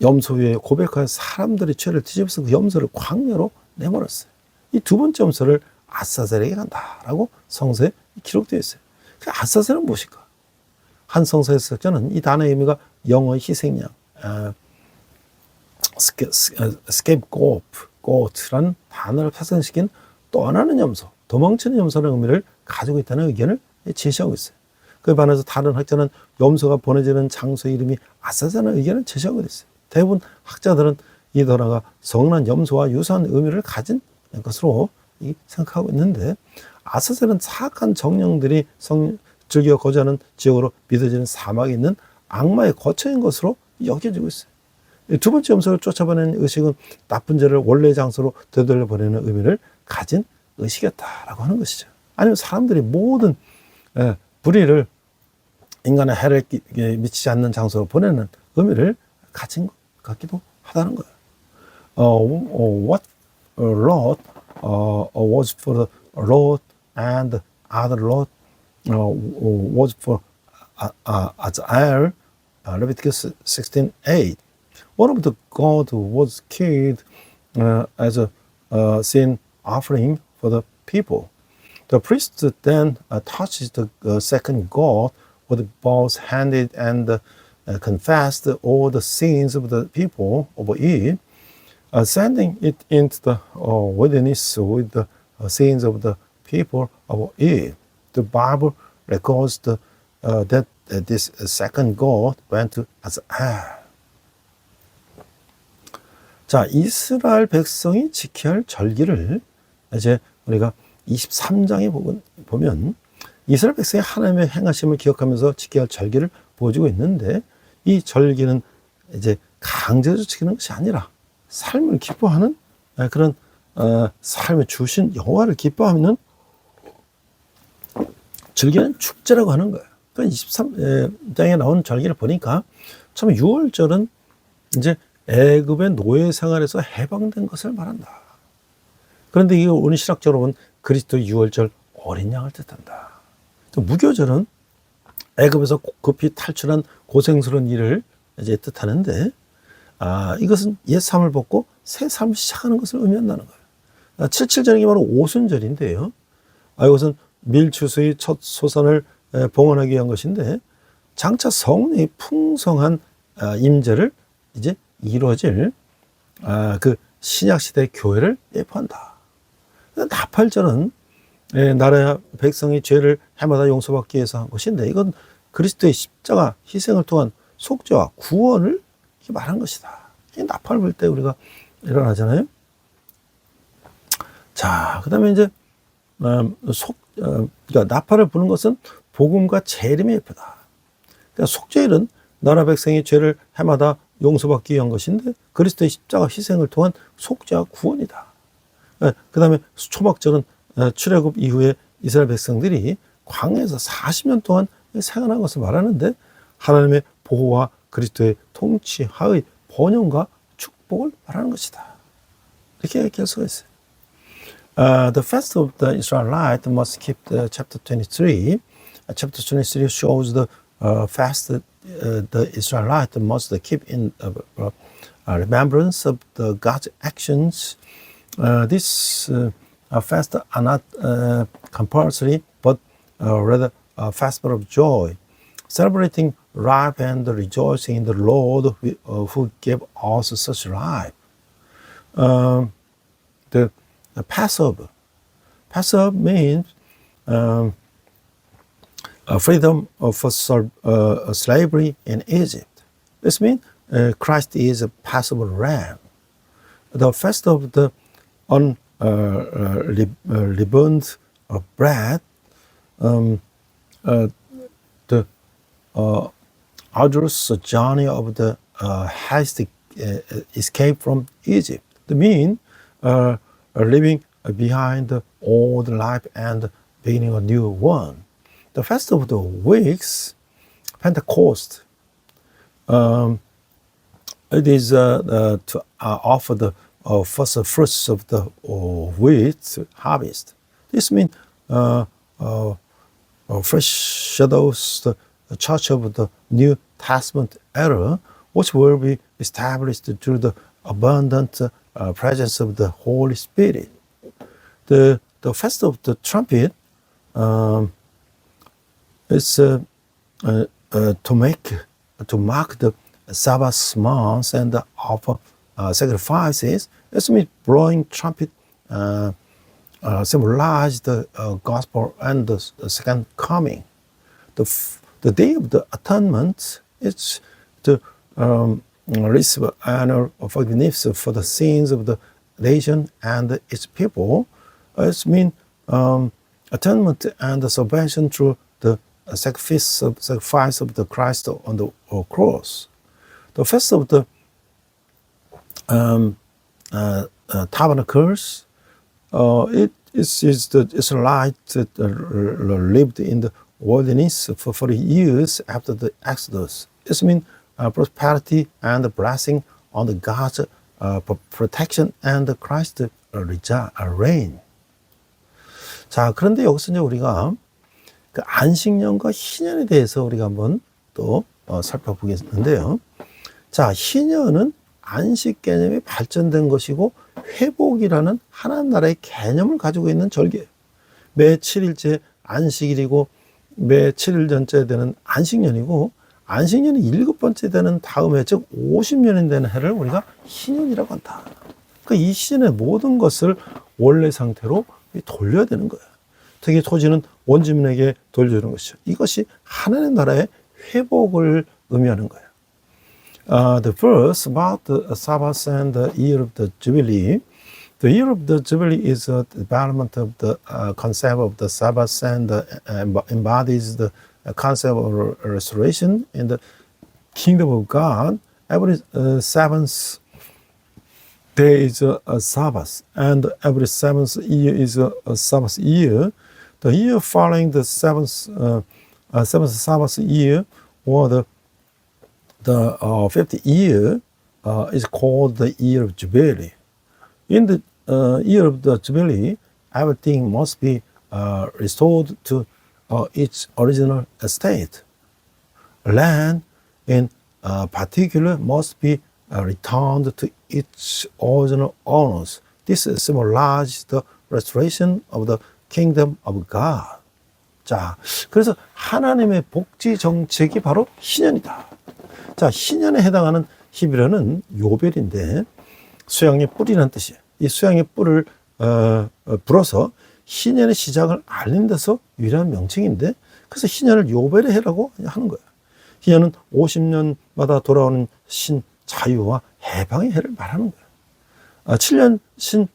염소 위에 고백하여 사람들의 죄를 뒤집어서 그 염소를 광야로 내몰았어요. 이 두 번째 염소를 아사셀에게 간다라고 성서에 기록되어 있어요. 그 아사셀은 무엇일까? 한 성서 해석자는 이 단어의 의미가 영어의 희생양, scapegoat라는 단어를 파생시킨 떠나는 염소, 도망치는 염소라는 의미를 가지고 있다는 의견을 제시하고 있어요. 그에 반해서 다른 학자는 염소가 보내지는 장소의 이름이 아사셀이라는 의견을 제시하고 있어요. 대부분 학자들은 이 단어가 성난 염소와 유사한 의미를 가진 것으로 생각하고 있는데, 아사셀은 사악한 정령들이 즐겨 거주하는 지역으로 믿어지는 사막에 있는 악마의 거처인 것으로 여겨지고 있어요. 두 번째 염소를 쫓아보내는 의식은 나쁜 죄를 원래의 장소로 되돌려보내는 의미를 가진 의식이었다라고 하는 것이죠. 아니면 사람들이 모든 불의를, 인간의 해를 미치지 않는 장소로 보내는 의미를 가진 것 같기도 하다는 거예요. What Lot was for the Lot and other Lot was for Azrael, Leviticus 16:8. One of the goats was killed as a sin offering for the people. The priest then touched the second goat with both hands and confessed all the sins of the people over it, sending it into the wilderness with the sins of the people over it. The Bible records that this second goat went to Azrael. 자, 이스라엘 백성이 지켜야 할 절기를 이제 우리가 23장에 보면 이스라엘 백성이 하나님의 행하심을 기억하면서 지켜야 할 절기를 보여주고 있는데, 이 절기는 이제 강제로 지키는 것이 아니라 삶을 기뻐하는 그런 삶을 주신 여호와를 기뻐하는 절기는 축제라고 하는 거예요. 그러니까 23장에 나온 절기를 보니까 참 6월절은 이제 애굽의 노예 생활에서 해방된 것을 말한다. 그런데 이게 오늘 신학적으로 보면 그리스도 유월절 어린 양을 뜻한다. 또 무교절은 애굽에서 급히 탈출한 고생스러운 일을 이제 뜻하는데, 이것은 옛 삶을 벗고 새 삶을 시작하는 것을 의미한다는 거예요. 77절이 바로 오순절인데요. 이것은 밀추수의 첫 소산을 봉헌하기 위한 것인데, 장차 성령의 풍성한 임재를 이제 이루어질 그 신약시대의 교회를 예표한다. 나팔절은 나라 백성의 죄를 해마다 용서받기 위해서 한 것인데, 이건 그리스도의 십자가 희생을 통한 속죄와 구원을 말한 것이다. 나팔 불 때 우리가 일어나잖아요. 자, 그 다음에 이제 그러니까 나팔을 부는 것은 복음과 재림의 예표다. 그러니까 속죄일은 나라 백성의 죄를 해마다 용서받기 위한 것인데, 그리스도의 십자가 희생을 통한 속죄와 구원이다. 그 다음에 초막절은 출애굽 이후에 이스라엘 백성들이 광야에서 40년 동안 생활한 것을 말하는데, 하나님의 보호와 그리스도의 통치하의 번영과 축복을 말하는 것이다. 이렇게 얘기할 수가 있어요. The fast of the Israelite must keep the chapter 23. Chapter 23 shows the fast that the Israelite must keep in remembrance of the God's actions. These fasts are not compulsory, but rather a festival of joy, celebrating life and rejoicing in the Lord who gave us such life. The Passover. Passover means freedom for slavery in Egypt. This means Christ is a Passover lamb. The fast of the unleavened bread, the arduous journey of the hasty escape from Egypt. The mean leaving behind the old life and beginning a new one. The fast of the weeks, Pentecost, it is to offer the first fruits of the wheat harvest. This means fresh shadows the church of the New Testament era, which will be established through the abundant presence of the Holy Spirit. The fast of the trumpet is to mark the Sabbath months and offer sacrifices. It means blowing trumpet symbolize the gospel and the second coming. The day of the atonement is to receive annual forgiveness for the sins of the nation and its people. It means atonement and the salvation through the sacrifice of the Christ on the cross. The first of the tabernacles, it is the Israelites that lived in the wilderness for 40 years after the Exodus. It means prosperity and blessing on the God's protection and Christ's reign. 자, 그런데 여기서 이제 우리가 그 안식년과 희년에 대해서 우리가 한번 또 살펴보겠는데요. 자, 희년은 안식 개념이 발전된 것이고 회복이라는 하나님 나라의 개념을 가지고 있는 절기예요. 매 7일째 안식일이고 매 7일 전째 되는 안식년이고, 안식년이 7번째 되는 다음 해, 즉 50년이 되는 해를 우리가 희년이라고 한다. 그러니까 이 시즌의 모든 것을 원래 상태로 돌려야 되는 거예요. 특히 토지는 원주민에게 돌려주는 것이죠. 이것이 하나님 나라의 회복을 의미하는 거예요. The verse about the Sabbath and the year of the Jubilee. The year of the Jubilee is a development of the concept of the Sabbath and embodies the concept of restoration in the kingdom of God. Every seventh day is a Sabbath, and every seventh year is a Sabbath year. The year following the seventh Sabbath year, or the 50th year, is called the year of Jubilee. In the year of the Jubilee, everything must be restored to its original state. Land, in particular, must be returned to its original owners. This symbolizes the restoration of the kingdom of God. 자, 그래서 하나님의 복지 정책이 바로 희년이다. 자, 희년에 해당하는 히브리어는 요벨인데 수양의 뿌리라는 뜻이에요. 이 수양의 뿔을 불어서 희년의 시작을 알린 데서 유일한 명칭인데 그래서 희년을 요벨의 해라고 하는 거예요. 희년은 50년마다 돌아오는 신 자유와 해방의 해를 말하는 거예요. 7년 신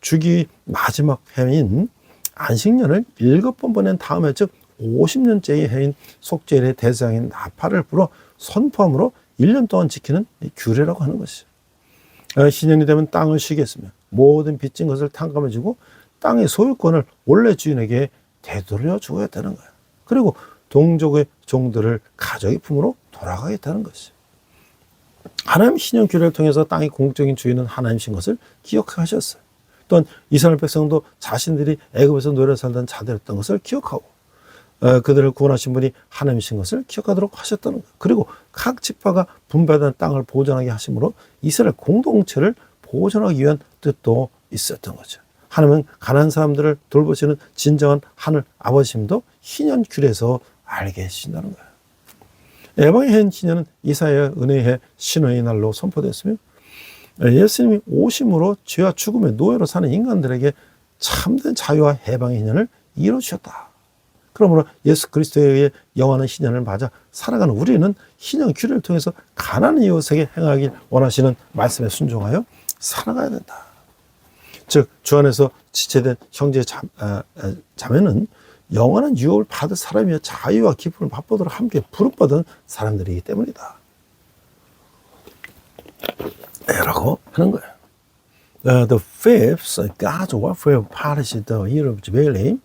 주기 마지막 해인 안식년을 7번 보낸 다음에 즉 50년째의 해인 속죄일의 대상인 나팔을 불어 선포함으로 1년 동안 지키는 규례라고 하는 것이죠. 희년이 되면 땅을 쉬게 했으며 모든 빚진 것을 탕감해주고 땅의 소유권을 원래 주인에게 되돌려 주어야겠다는 거예요. 그리고 동족의 종들을 가족의 품으로 돌아가겠다는 것이죠. 하나님 희년 규례를 통해서 땅의 공적인 주인은 하나님이신 것을 기억하셨어요. 또한 이스라엘 백성도 자신들이 애굽에서 노예 살던 자들이었던 것을 기억하고 그들을 구원하신 분이 하나님이신 것을 기억하도록 하셨다는 거예요. 그리고 각 지파가 분배된 땅을 보존하게 하심으로 이스라엘 공동체를 보존하기 위한 뜻도 있었던 거죠. 하나님은 가난한 사람들을 돌보시는 진정한 하늘 아버지심도 희년 규례에서 알게 해주신다는 거예요. 에방의 해인 희년은 이사야의 은혜의 해 신의 날로 선포됐으며 예수님이 오심으로 죄와 죽음의 노예로 사는 인간들에게 참된 자유와 해방의 희년을 이루셨다. 그러므로 예수 그리스도의 영원한 희년을 맞아 살아가는 우리는 희년 규례를 통해서 가난한 이웃에게 행하길 원하시는 말씀에 순종하여 살아가야 된다. 즉 주 안에서 지체된 형제 자매는 영원한 유업을 받을 사람이여 자유와 기쁨을 맛보도록 함께 부름받은 사람들이기 때문이다. 라고 하는 거예요. The fifth, God's welfare part is the year of Jubilee.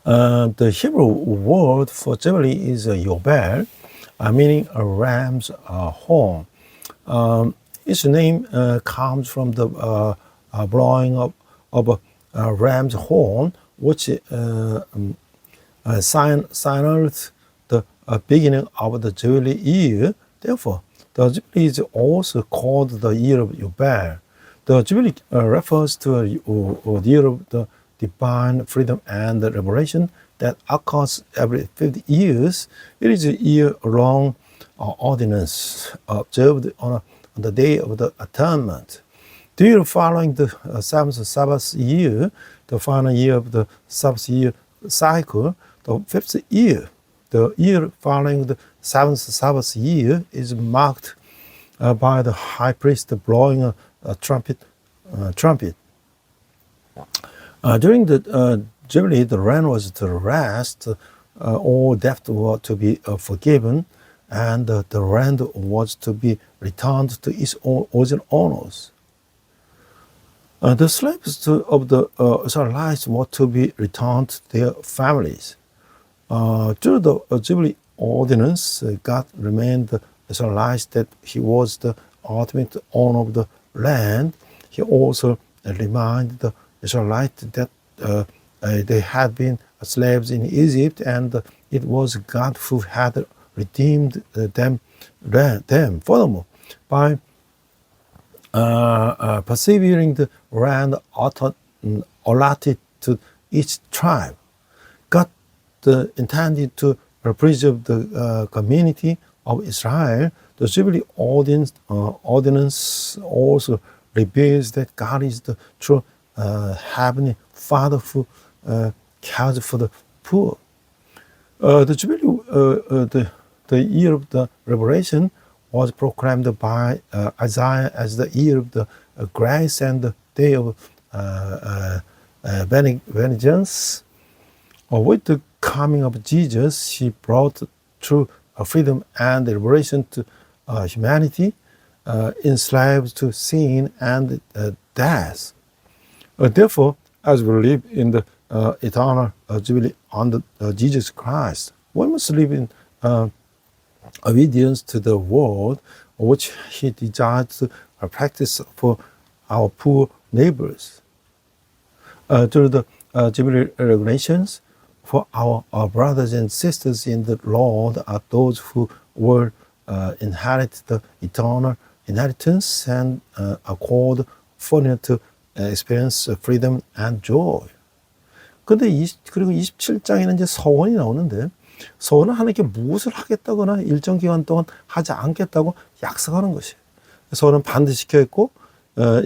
The Hebrew word for Jubilee is Yobel, meaning a ram's horn. Its name comes from the blowing of a ram's horn, which signals the beginning of the Jubilee year. Therefore, the Jubilee is also called the year of Yobel. The Jubilee refers to the year of the divine freedom and the liberation that occurs every 50 years. It is a year-long ordinance observed on the Day of the Atonement. The year following the seventh Sabbath year, the final year of the Sabbath year cycle, the fifth year, the year following the seventh Sabbath year is marked by the high priest blowing a trumpet. During the Jubilee, the land was to rest, all debt was to be forgiven, and the land was to be returned to its original owners. The slaves of the Israelites were to be returned to their families. Through the Jubilee ordinance, God reminded the Israelites that He was the ultimate owner of the land. He also reminded the Israelites that they had been slaves in Egypt, and it was God who had redeemed them. Furthermore, by persevering the land allotted to each tribe, God intended to preserve the community of Israel. The Jubilee ordinance also reveals that God is the true heavenly Father who cares for the poor. The Jubilee, the year of the Revelation, was proclaimed by Isaiah as the year of the grace and the day of vengeance. With the coming of Jesus, He brought true freedom and liberation to humanity, enslaved to sin and death. Therefore, as we live in the eternal Jubilee under Jesus Christ, we must live in obedience to the word which he desired to practice for our poor neighbors. Through the Jubilee regulations for our brothers and sisters in the Lord are those who will inherit the eternal inheritance and are called foreigner to experience freedom and joy. 근데 그리고 27장에는 이제 서원이 나오는데 서원은 하나님께 무엇을 하겠다거나 일정 기간 동안 하지 않겠다고 약속하는 것이에요. 서원은 반드시 지켜야 했고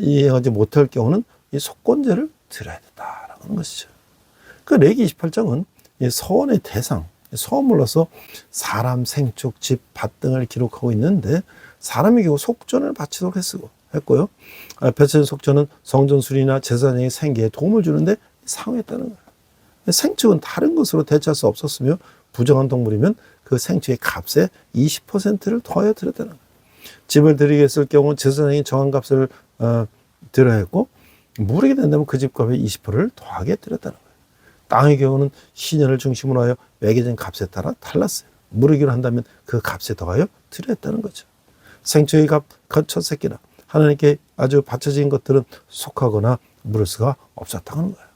이해하지 못할 경우는 이 속건제를 드려야 된다라고 하는 것이죠. 그 레기 28장은 이 서원의 대상, 서원물로서 사람, 생축, 집, 밭 등을 기록하고 있는데 사람의 경우 속전을 바치도록 했고요. 배치된 속전은 성전 수리나 제사장의 생계에 도움을 주는데 상응했다는 거예요. 생축은 다른 것으로 대체할 수 없었으며 부정한 동물이면 그 생축의 값에 20%를 더하여 드렸다는 거예요. 집을 드리게 했을 경우 제사장이 정한 값을 드려야 했고 무르게 된다면 그 집값의 20%를 더하게 드렸다는 거예요. 땅의 경우는 시년을 중심으로 하여 매겨진 값에 따라 달랐어요. 무르기로 한다면 그 값에 더하여 드려야 했다는 거죠. 생축의 값, 첫 새끼나 하나님께 아주 바쳐진 것들은 속하거나 물을 수가 없었다는 거예요.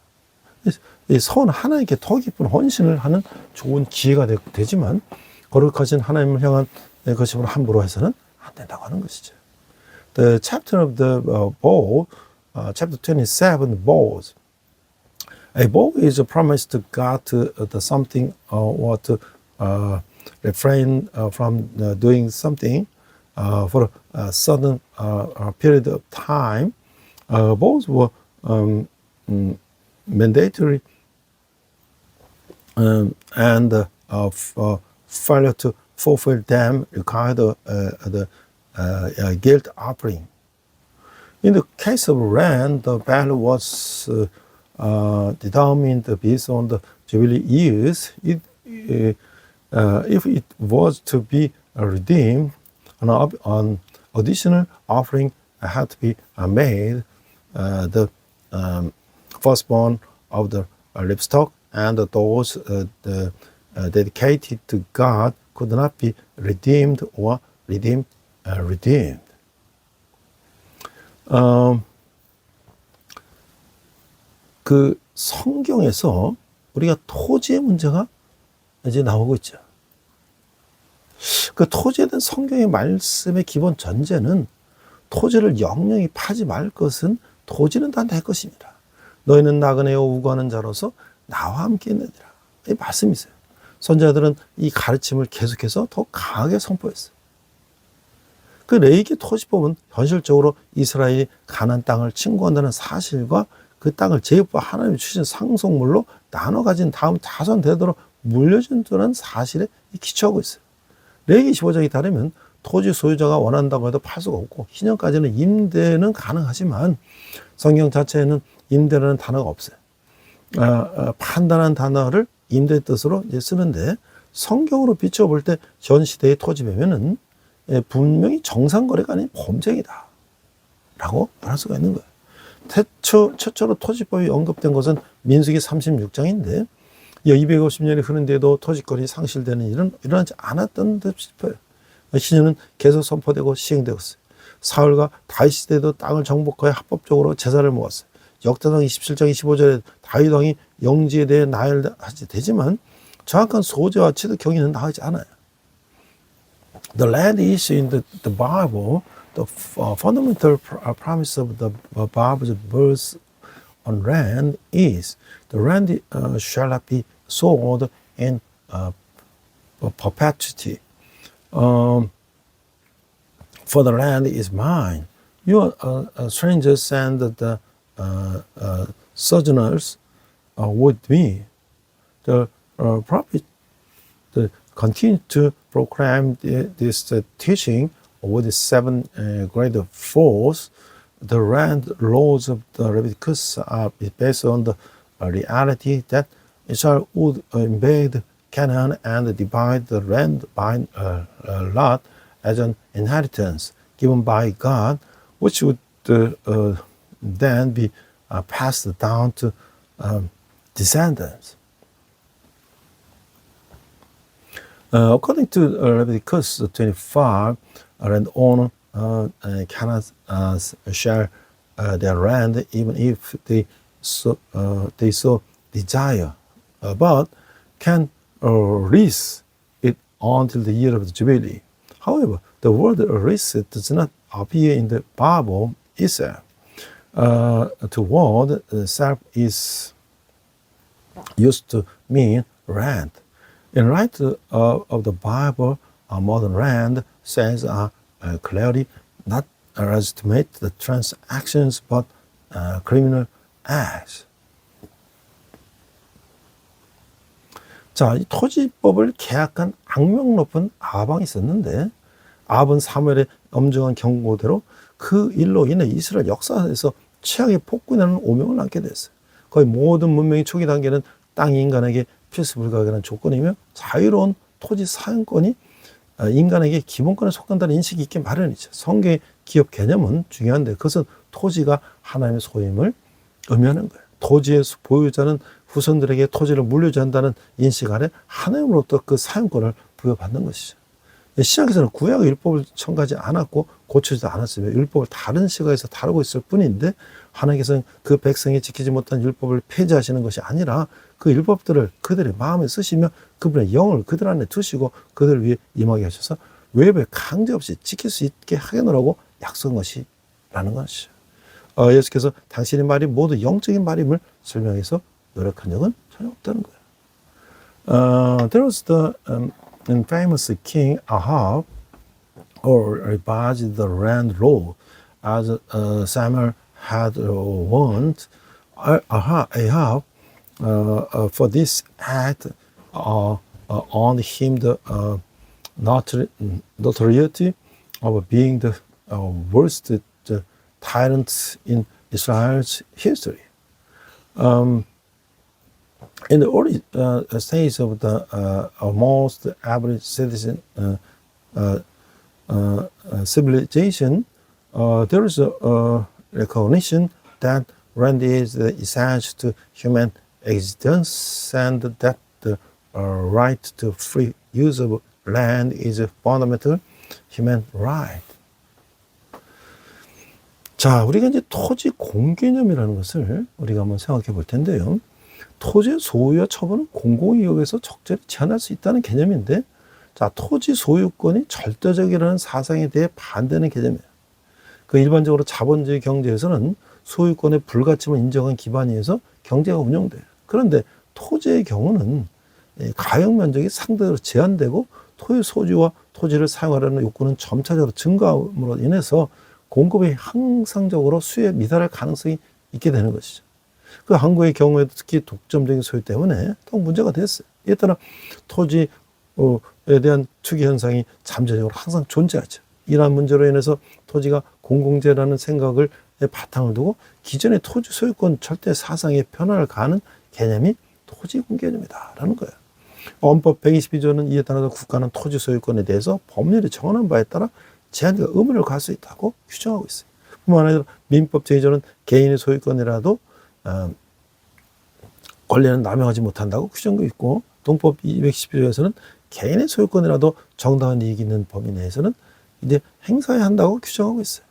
이 서원은 하나님께 더 깊은 헌신을 하는 좋은 기회가 되지만 거룩하신 하나님을 향한 것임으로 함부로 해서는 안 된다고 하는 것이죠. The chapter of the bow, chapter 27, bows. A bow is a promise to God to something or to refrain from doing something for a certain period of time. Bows were mandatory and failure to fulfill them required the guilt offering. In the case of land, the value was determined based on the Jubilee years. If it was to be redeemed, an additional offering had to be made. The firstborn of the livestock and those dedicated to God could not be redeemed or redeemed. 그 성경에서 우리가 토지의 문제가 이제 나오고 있죠. 그 토지에 대한 성경의 말씀의 기본 전제는 토지를 영영히 파지 말 것은 토지는 다 내 것입니다. 너희는 나그네요 우고하는 자로서 나와 함께 있느니라. 이 말씀이세요. 선지자들은 이 가르침을 계속해서 더 강하게 선포했어요. 그 레위기 토지법은 현실적으로 이스라엘이 가나안 땅을 침공한다는 사실과 그 땅을 제국과 하나님이 주신 상속물로 나눠 가진 다음 자손 되도록 물려준다는 사실에 기초하고 있어요. 레위기 15장에 따르면 토지 소유자가 원한다고 해도 팔 수가 없고 희년까지는 임대는 가능하지만 성경 자체에는 임대라는 단어가 없어요. 판단한 단어를 임대의 뜻으로 이제 쓰는데 성경으로 비춰볼 때 전 시대의 토지 매매는 분명히 정상거래가 아닌 범죄이다 라고 말할 수가 있는 거예요. 최초로 토지법이 언급된 것은 민수기 36장인데 250년이 흐른 뒤에도 토지권이 상실되는 일은 일어나지 않았던 듯 싶어요. 신유는 계속 선포되고 시행되고 있어요. 사울과 다윗 시대에도 땅을 정복하여 합법적으로 제사를 모았어요. 역사상 27장 25절에 다윗 왕이 영지에 대해 나열하지 되지만 정확한 소재와 취득 경위는 나오지 않아요. The land issue in the Bible, the fundamental promise of the Bible's verse on land is the land shall not be sold in perpetuity. For the land is mine. You are strangers and the sojourners with me. The prophet continue to proclaim this teaching with the 7 great force. The land laws of the Leviticus are based on the reality that Israel would invade Canaan and divide the land by lot as an inheritance given by God, which would then be passed down to descendants. According to Leviticus 25, a landowner cannot share their land even if they so desire, but can lease it until the year of the Jubilee. However, the word lease does not appear in the Bible itself. The word self is used to mean rent. In light of the Bible, modern rent sales are clearly not legitimate the transactions but criminal acts. 자, 이 토지법을 계약한 악명 높은 아합이 있었는데 아합은 사무엘의 엄정한 경고대로 그 일로 인해 이스라엘 역사에서 최악의 폭군이라는 오명을 안게 됐어요. 거의 모든 문명의 초기 단계는 땅이 인간에게 필수 불가결한 조건이며 자유로운 토지 사용권이 인간에게 기본권에 속한다는 인식이 있게 마련이죠. 성경의 기업 개념은 중요한데 그것은 토지가 하나님의 소임을 의미하는 거예요. 토지의 보유자는 후손들에게 토지를 물려준다는 인식 아래 하나님으로부터 그 사용권을 부여받는 것이죠. 신약에서는 구약 율법을 첨가하지 않았고 고치지도 않았으며 율법을 다른 시각에서 다루고 있을 뿐인데 하나님께서는 그 백성이 지키지 못한 율법을 폐지하시는 것이 아니라 그 율법들을 그들의 마음에 쓰시며 그분의 영을 그들 안에 두시고 그들을 위해 임하게 하셔서 외부에 강제 없이 지킬 수 있게 하겠노라고 약속한 것이라는 것이죠. 예수께서 당신의 말이 모두 영적인 말임을 설명해서 노력한 적은 전혀 없다는 거예요. There was the famous king Ahab, or revised the land law as Samuel had warned Ahab. For this act earned him the notoriety of being the worst tyrant in Israel's history. In the early stage of the almost every citizen civilization, there is a recognition that land is essential to human existence and that the right to free use of land is a fundamental human right. 자, 우리가 이제 토지 공개념이라는 것을 우리가 한번 생각해 볼 텐데요. 토지의 소유와 처분은 공공이익에서 적절히 제한할 수 있다는 개념인데, 자, 토지 소유권이 절대적이라는 사상에 대해 반대하는 개념이에요. 그 일반적으로 자본주의 경제에서는 소유권의 불가침을 인정한 기반에 의해서 경제가 운영돼요. 그런데 토지의 경우는 가용 면적이 상대적으로 제한되고 토의 소지와 토지를 사용하려는 욕구는 점차적으로 증가함으로 인해서 공급이 항상적으로 수요에 미달할 가능성이 있게 되는 것이죠. 그 한국의 경우에도 특히 독점적인 소유 때문에 더 문제가 됐어요. 이에 따라 토지에 대한 투기 현상이 잠재적으로 항상 존재하죠. 이러한 문제로 인해서 토지가 공공재라는 생각을 바탕을 두고 기존의 토지 소유권 절대 사상의 변화를 가하는 개념이 토지 공개념이다라는 거예요. 헌법 122조는 이에 따라서 국가는 토지 소유권에 대해서 법률이 정하는 바에 따라 제한과 의무를 갈 수 있다고 규정하고 있어요. 뿐만 아니라 민법 제2조는 개인의 소유권이라도 권리는 남용하지 못한다고 규정하고 있고, 동법 212조에서는 개인의 소유권이라도 정당한 이익이 있는 범위 내에서는 이제 행사해야 한다고 규정하고 있어요.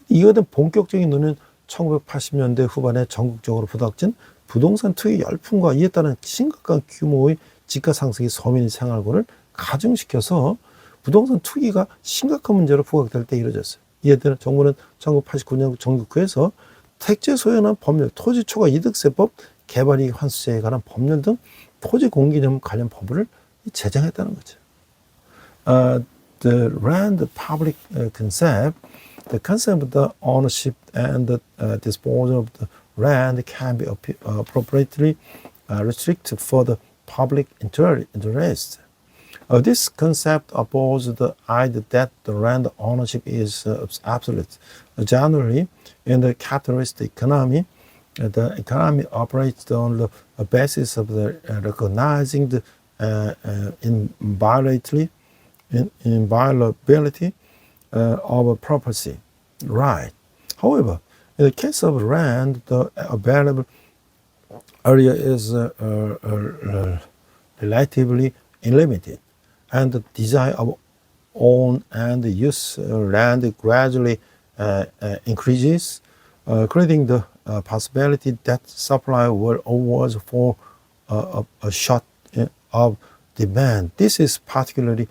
이거에 대한 본격적인 논의는 1980년대 후반에 전국적으로 부닥친 부동산 투기 열풍과 이에 따른 심각한 규모의 지가 상승이 서민의 생활권을 가중시켜서 부동산 투기가 심각한 문제로 부각될 때 이루어졌어요. 이에 따라 정부는 1989년 전국구에서 택지 소유나 법률, 토지 초과 이득세법, 개발이익 환수제에 관한 법률 등 토지 공개념 관련 법을 제정했다는 거죠. The land public concept, the concept of the ownership and the disposal of the land can be appropriately restricted for the public interest. This concept opposes the idea that the land ownership is absolute. Generally, in the capitalist economy, the economy operates on the basis of the recognizing the inviolability of a property right. However, in the case of land, the available area is relatively limited. and the desire of own and use land gradually increases, creating the possibility that supply will always fall short of demand. This is particularly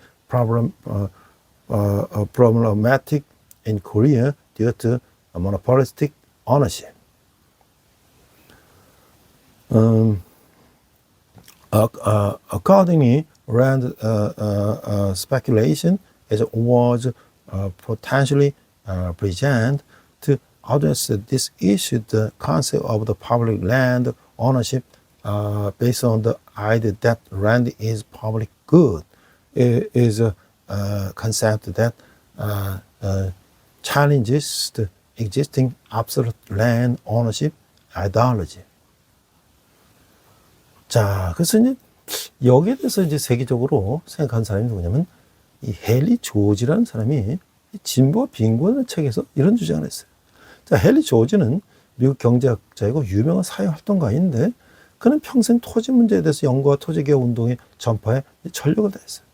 problematic in Korea due to monopolistic ownership. Accordingly, land speculation was potentially present. To address this issue, the concept of the public land ownership based on the idea that land is public good is a concept that challenges the existing absolute land ownership ideology. 자, 그래서 이제 여기에 대해서 이제 세계적으로 생각한 사람이 누구냐면 이 헨리 조지라는 사람이 이 진보와 빈곤의 책에서 이런 주장을 했어요. 자, 헨리 조지는 미국 경제학자이고 유명한 사회활동가인데 그는 평생 토지 문제에 대해서 연구와 토지개혁 운동의 전파에 전력을 다했어요.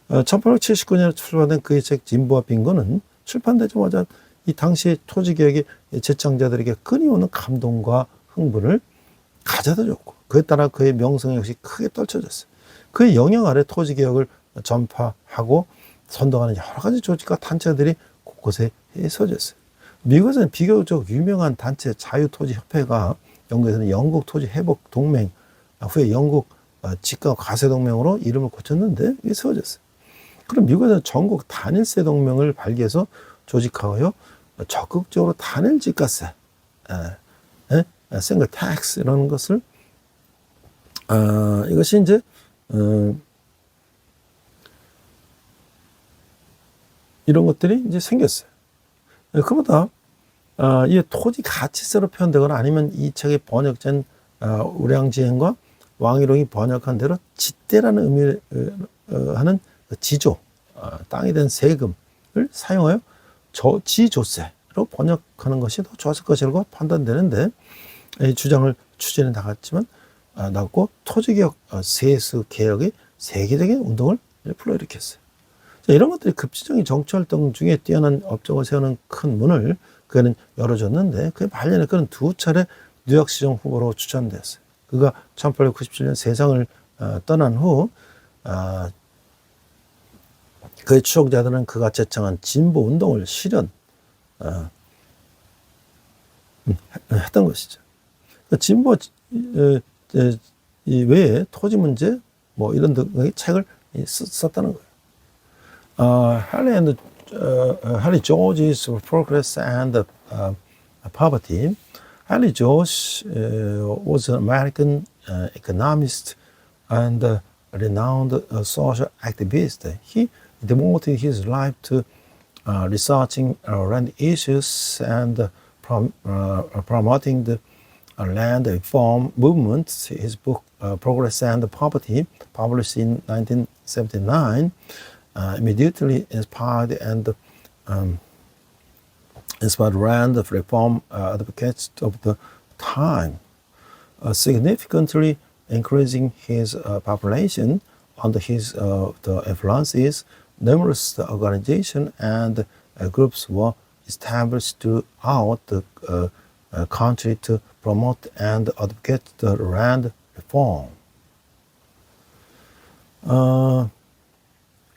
1879년에 출판된 그의 책 진보와 빈곤은 출판되자마자 이 당시 토지개혁의 제창자들에게 끊임없는 감동과 흥분을 가져다 줬고 그에 따라 그의 명성 역시 크게 떨쳐졌어요. 그의 영향 아래 토지개혁을 전파하고 선동하는 여러 가지 조직과 단체들이 곳곳에 서졌어요. 미국에서는 비교적 유명한 단체 자유토지협회가 영국에서는 영국토지회복동맹, 후에 영국 집값 과세동맹으로 이름을 고쳤는데 이게 세워졌어요. 그럼 미국에서는 전국 단일세 동맹을 발기해서 조직하여 적극적으로 단일 집값세, 싱글 텍스 이런 것을 이것이 이제 이런 것들이 이제 생겼어요. 그보다 이 토지 가치세로 표현되거나 아니면 이 책의 번역된 우량지행과 왕일홍이 번역한 대로 지대라는 의미를 하는 지조, 땅에 대한 세금을 사용하여 지조세로 번역하는 것이 더 좋았을 것이라고 판단되는데 이 주장을 추진해 나갔지만 나갔고 토지개혁, 세수 개혁의 세계적인 운동을 불러일으켰어요. 자, 이런 것들이 급지적인 정치활동 중에 뛰어난 업적을 세우는 큰 문을 그는 열어줬는데 그의 말년에 그는 두 차례 뉴욕시정 후보로 추천되었어요. 그가 1897년 세상을 떠난 후 그의 추종자들은 그가 제창한 진보 운동을 했던 것이죠. 진보 이 외에 토지 문제 뭐 이런 등의 책을 썼다는 거예요. Henry George's Progress and Poverty. Henry George was an American economist and renowned social activist. He devoted his life to researching land issues and promoting the land reform movement. His book Progress and Poverty, published in 1979, immediately inspired land reform advocates of the time, significantly increasing his population. Under his the influences, numerous organizations and groups were established throughout the country to promote and advocate the land reform.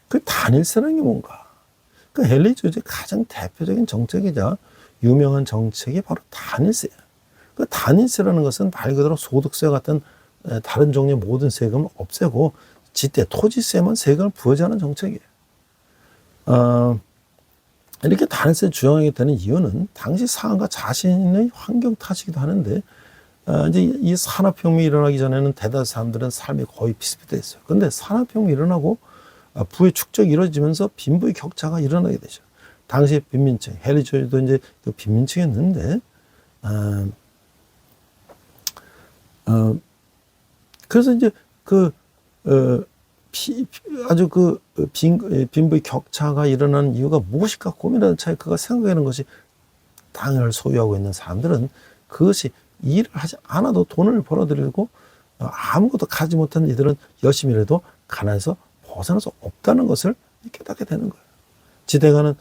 그 단일세라는 게 뭔가? 그 헨리 조지의 가장 대표적인 정책이자 유명한 정책이 바로 단일세예요. 그 단일세라는 것은 말 그대로 소득세 같은 다른 종류의 모든 세금을 없애고 지대 토지세만 세금을 부여하는 정책이에요. 이렇게 단일세 주장하게 되는 이유는 당시 상황과 자신의 환경 탓이기도 하는데 이제 이 산업혁명이 일어나기 전에는 대다수 사람들은 삶이 거의 비슷비슷했어요. 그런데 산업혁명이 일어나고 부의 축적이 이루어지면서 빈부의 격차가 일어나게 되죠. 당시 빈민층, 헨리 조지도 이제 그 빈민층이었는데, 그래서 이제 아주 빈부의 격차가 일어나는 이유가 무엇일까 고민하는 차에 그가 생각하는 것이 땅을 소유하고 있는 사람들은 그것이 일을 하지 않아도 돈을 벌어들이고 아무것도 가지 못한 이들은 열심히 일해도 가난해서 벗어날 수 없다는 것을 깨닫게 되는 거예요. 지대가는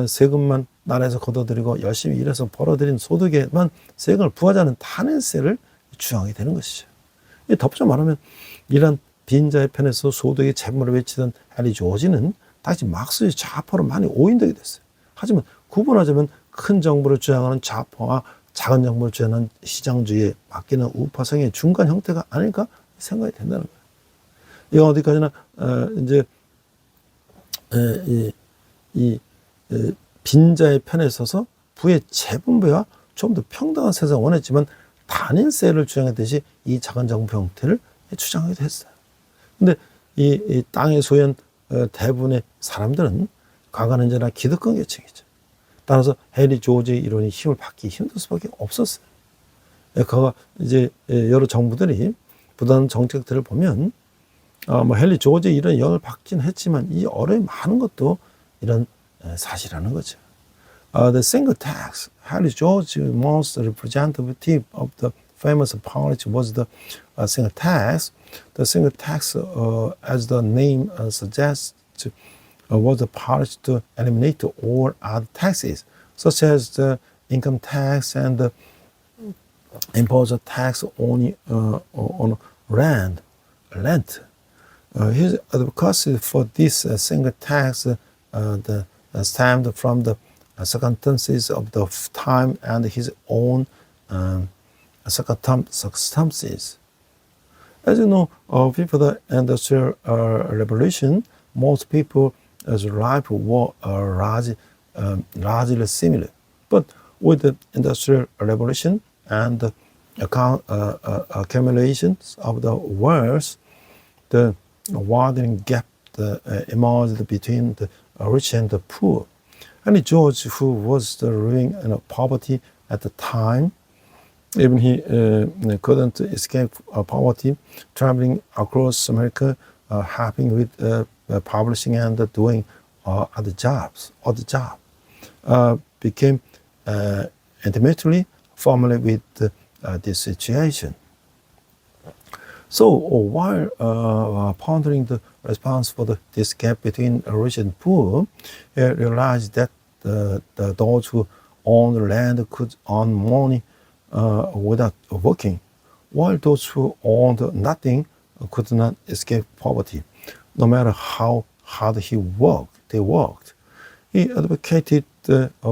세금만 나라에서 걷어들이고 열심히 일해서 벌어들인 소득에만 세금을 부과하자는 탄핵세를 주장하게 되는 것이죠. 덧붙여 말하면 이런 빈자의 편에서 소득의 재물을 외치던 헨리 조지는 당시 막스의 좌파로 많이 오인되게 됐어요. 하지만 구분하자면 큰 정부를 주장하는 좌파와 작은 정부를 주장하는 시장주의에 맡기는 우파성의 중간 형태가 아닐까 생각이 된다는 거예요. 이거 어디까지나 이제 이 빈자의 편에 서서 부의 재분배와 좀 더 평등한 세상을 원했지만 단일세를 주장했듯이 이 작은 정부 형태를 주장하기도 했어요. 근데 이 땅의 소유한 대부분의 사람들은 가난한자나 기득권 계층이죠. 따라서 헨리 조지의 이론이 힘을 받기 힘들 수밖에 없었어요. 그가 이제 여러 정부들이 부담 정책들을 보면 뭐 헨리 조지의 이런 영향을 받긴 했지만 이 어려움이 많은 것도 이런 사실이라는 거죠. The single tax, Henry George most representative of the famous policy was the single tax. The single tax, as the name suggests, was a policy to eliminate all other taxes, such as the income tax and the impose a tax only on rent. His advocacy for this single tax stemmed from the circumstances of the time and his own circumstances. As you know, before the Industrial Revolution, most people's life were largely similar. But with the Industrial Revolution and the accumulation of the wealth, the widening gap emerged between the rich and the poor. And George, who was living in poverty at the time, even he couldn't escape poverty, traveling across America, helping with publishing and doing other jobs, became intimately familiar with this situation. So while pondering the response for this gap between rich and poor, he realized that those who owned land could earn money without working, while those who owned nothing could not escape poverty, no matter how hard they worked. He advocated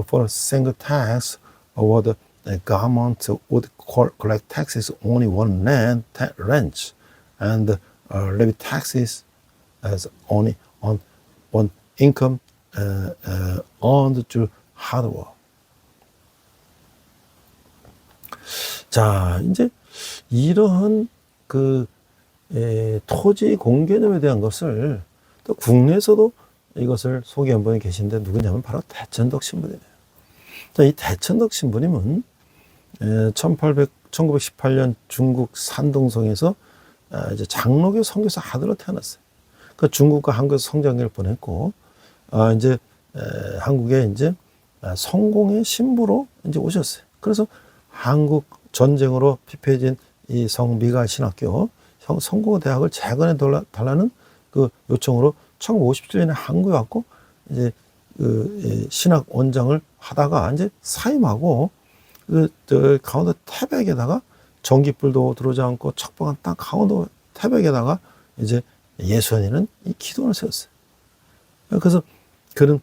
for a single tax, where the government would collect taxes only on land rents and levy taxes as only on income earned through hard work. 자, 이제 이러한 토지 공개념에 대한 것을 또 국내에서도 이것을 소개한 분이 계신데 누구냐면 바로 대천덕 신부님이에요. 자, 이 대천덕 신부님은 1918년 중국 산둥성에서 이제 장로교 선교사 아들로 태어났어요. 그 중국과 한국에서 성장을 보냈고, 이제 한국에 이제 성공의 신부로 이제 오셨어요. 그래서 한국 전쟁으로 피폐해진 이 성미갈 신학교 성공대학을 재건해 달라는 그 요청으로 1957년에 한국에 왔고, 이제 그 신학 원장을 하다가 이제 사임하고, 강원도 태백에다가 전기불도 들어오지 않고 척박한 땅 강원도 태백에다가 이제 예수원이는 이 기도원을 세웠어요. 그래서 그런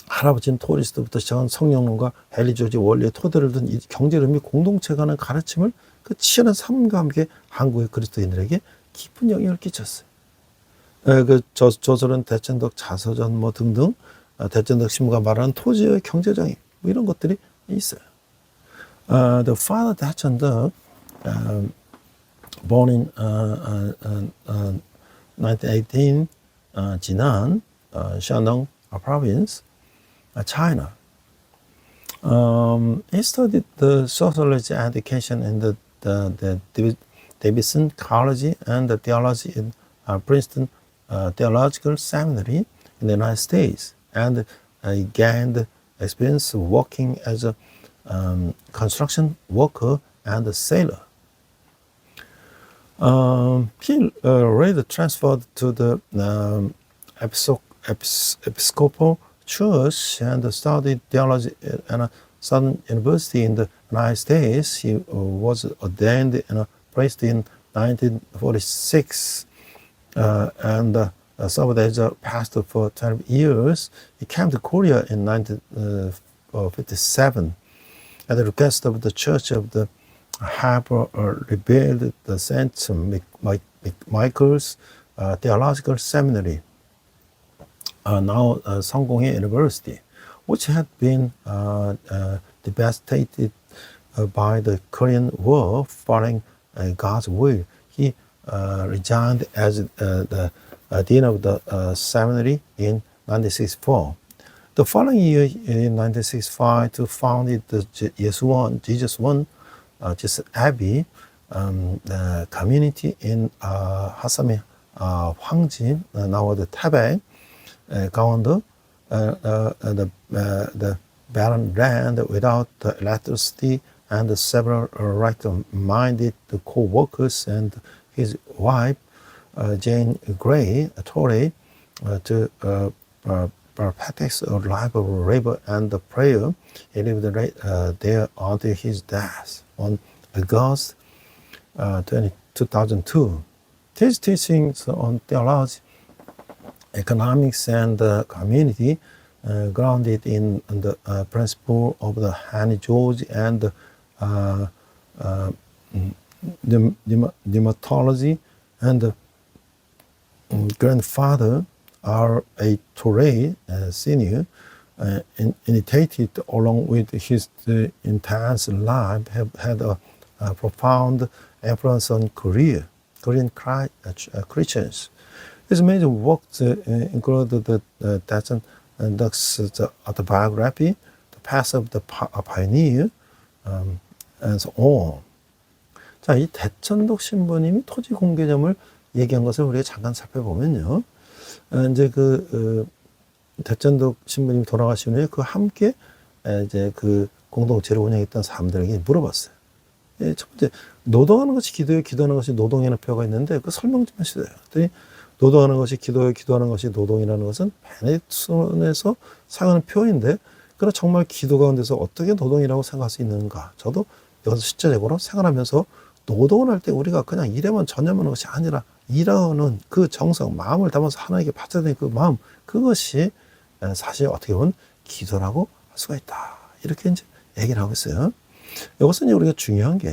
할아버지는 토리스트부터 시작한 성령론과 헨리 조지 원리의 토대를 둔 이 경제를 및 공동체가 하는 가르침을 그 치열한 삶과 함께 한국의 그리스도인들에게 깊은 영향을 끼쳤어요. 그 저서는 대천덕 자서전 뭐 등등 대천덕 신부가 말하는 토지의 경제장애 뭐 이런 것들이 있어요. The father 대천덕, born in 1918, Jinan, Shandong province, China. He studied the sociology education in the Davidson College and the theology in Princeton Theological Seminary in the United States, and he gained experience working as a construction worker and a sailor. He later transferred to the Episcopal Church and studied theology at a Southern University in the United States. He was ordained and placed in 1946 and served as a pastor for 12 years. He came to Korea in 1957 at the request of the Church of the have rebuilt the St. Michael's Theological Seminary, now Sungkonghae University, which had been devastated by the Korean War. Following God's will, he resigned as the dean of the seminary in 1964. The following year, in 1965, to founded the Jesus One Abbey community in Hasam의 황진, now the Tabac, Gangwon-do, the barren land without the electricity, and several right-minded co-workers and his wife Jane Gray Torrey to practice a life of labor and prayer. He lived there until his death on August 2002. His teachings on theology, economics, and community, grounded in the principle of the Henry George and pneumatology, and the grandfather R.A. Torrey Sr. Initiated along with his intense life have had a profound influence on Korean Christians. His major works include the Daejeon Duck's autobiography, The Path of the Pioneer, and so on. 자, 이 대천덕 신부님이 토지 공개점을 얘기한 것을 우리가 잠깐 살펴보면요. 이제 대천덕 신부님이 돌아가신 후에 그 함께 이제 그 공동체를 운영했던 사람들에게 물어봤어요. 예, 첫 번째, 노동하는 것이 기도예요, 기도하는 것이 노동이라는 표가 있는데 그 설명 좀 해주세요. 그랬더니 노동하는 것이 기도예요, 기도하는 것이 노동이라는 것은 베네딕슨에서 사용하는 표현인데, 그럼 정말 기도 가운데서 어떻게 노동이라고 생각할 수 있는가? 저도 여기서 실제적으로 생활하면서 노동을 할 때 우리가 그냥 일에만 전념하는 것이 아니라 일하는 그 정성, 마음을 담아서 하나님께 바쳐야 되는 그 마음, 그것이 사실 어떻게 보면 기도라고 할 수가 있다. 이렇게 이제 얘기를 하고 있어요. 이것은 우리가 중요한 게,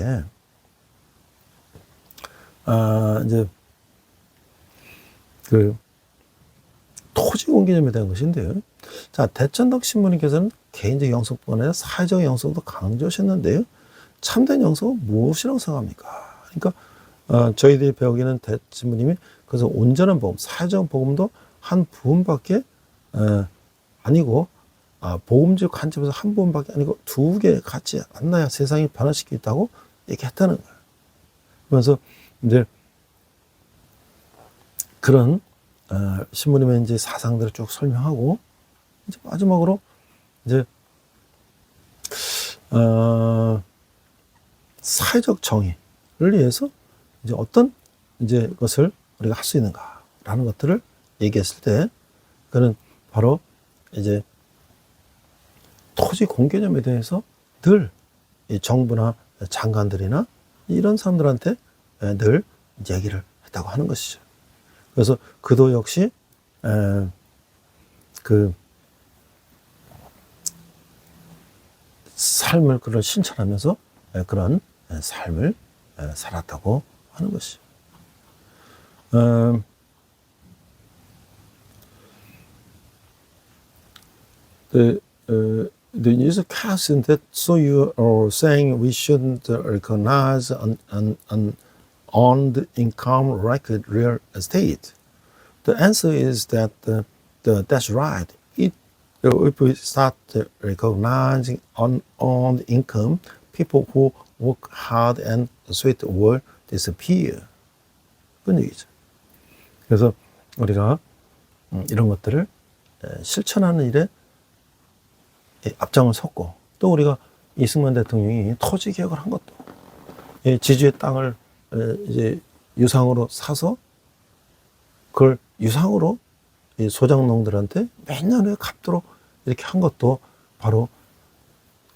이제 그 토지 공개점에 대한 것인데요. 자, 대천덕 신부님께서는 개인적 영성뿐 아니라 사회적 영성도 강조하셨는데요. 참된 영성은 무엇이라고 생각합니까? 그러니까 저희들이 배우기는 대신부님이 그래서 온전한 복음, 사회적 복음도 한 부분밖에 아니고, 복음적 관점에서 한 부분밖에 아니고 두 개 같이 만나야 세상이 변화시킬 수 있다고 얘기했다는 거예요. 그래서 이제 그런 신부님의 이제 사상들을 쭉 설명하고, 이제 마지막으로 이제 사회적 정의를 위해서 이제 어떤 이제 것을 우리가 할 수 있는가라는 것들을 얘기했을 때, 그는 바로 이제 토지 공개점에 대해서 늘 이 정부나 장관들이나 이런 사람들한테 늘 얘기를 했다고 하는 것이죠. 그래서 그도 역시 그 삶을 그를 신천하면서 그런 삶을 살았다고 하는 것이죠. The news casting that, so you are saying we shouldn't recognize an owned income record real estate. The answer is that that's right. If we start recognizing unowned income, people who work hard and sweat will disappear. 그런 얘기죠. 그래서 우리가 이런 것들을 실천하는 일에 앞장을 섰고, 또 우리가 이승만 대통령이 토지 개혁을 한 것도, 지주의 땅을 이제 유상으로 사서 그걸 유상으로 이 소장농들한테 몇 년에 갚도록 이렇게 한 것도 바로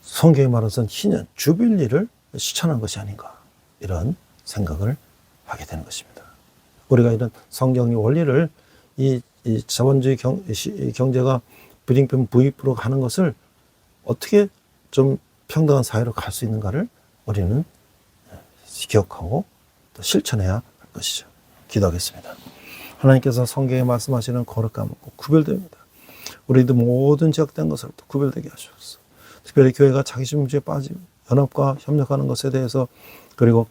성경이 말하는 희년, 주빌리를 실천한 것이 아닌가, 이런 생각을 하게 되는 것입니다. 우리가 이런 성경의 원리를 이 자본주의 경제가 빈익빈 부익부로 가는 것을 어떻게 좀 평등한 사회로 갈 수 있는가를 우리는 기억하고 또 실천해야 할 것이죠. 기도하겠습니다. 하나님께서 성경에 말씀하시는 거룩함은 구별됩니다. 우리도 모든 지역된 것으로부터 구별되게 하시옵소서. 특별히 교회가 자기중심주의에 빠짐, 연합과 협력하는 것에 대해서, 그리고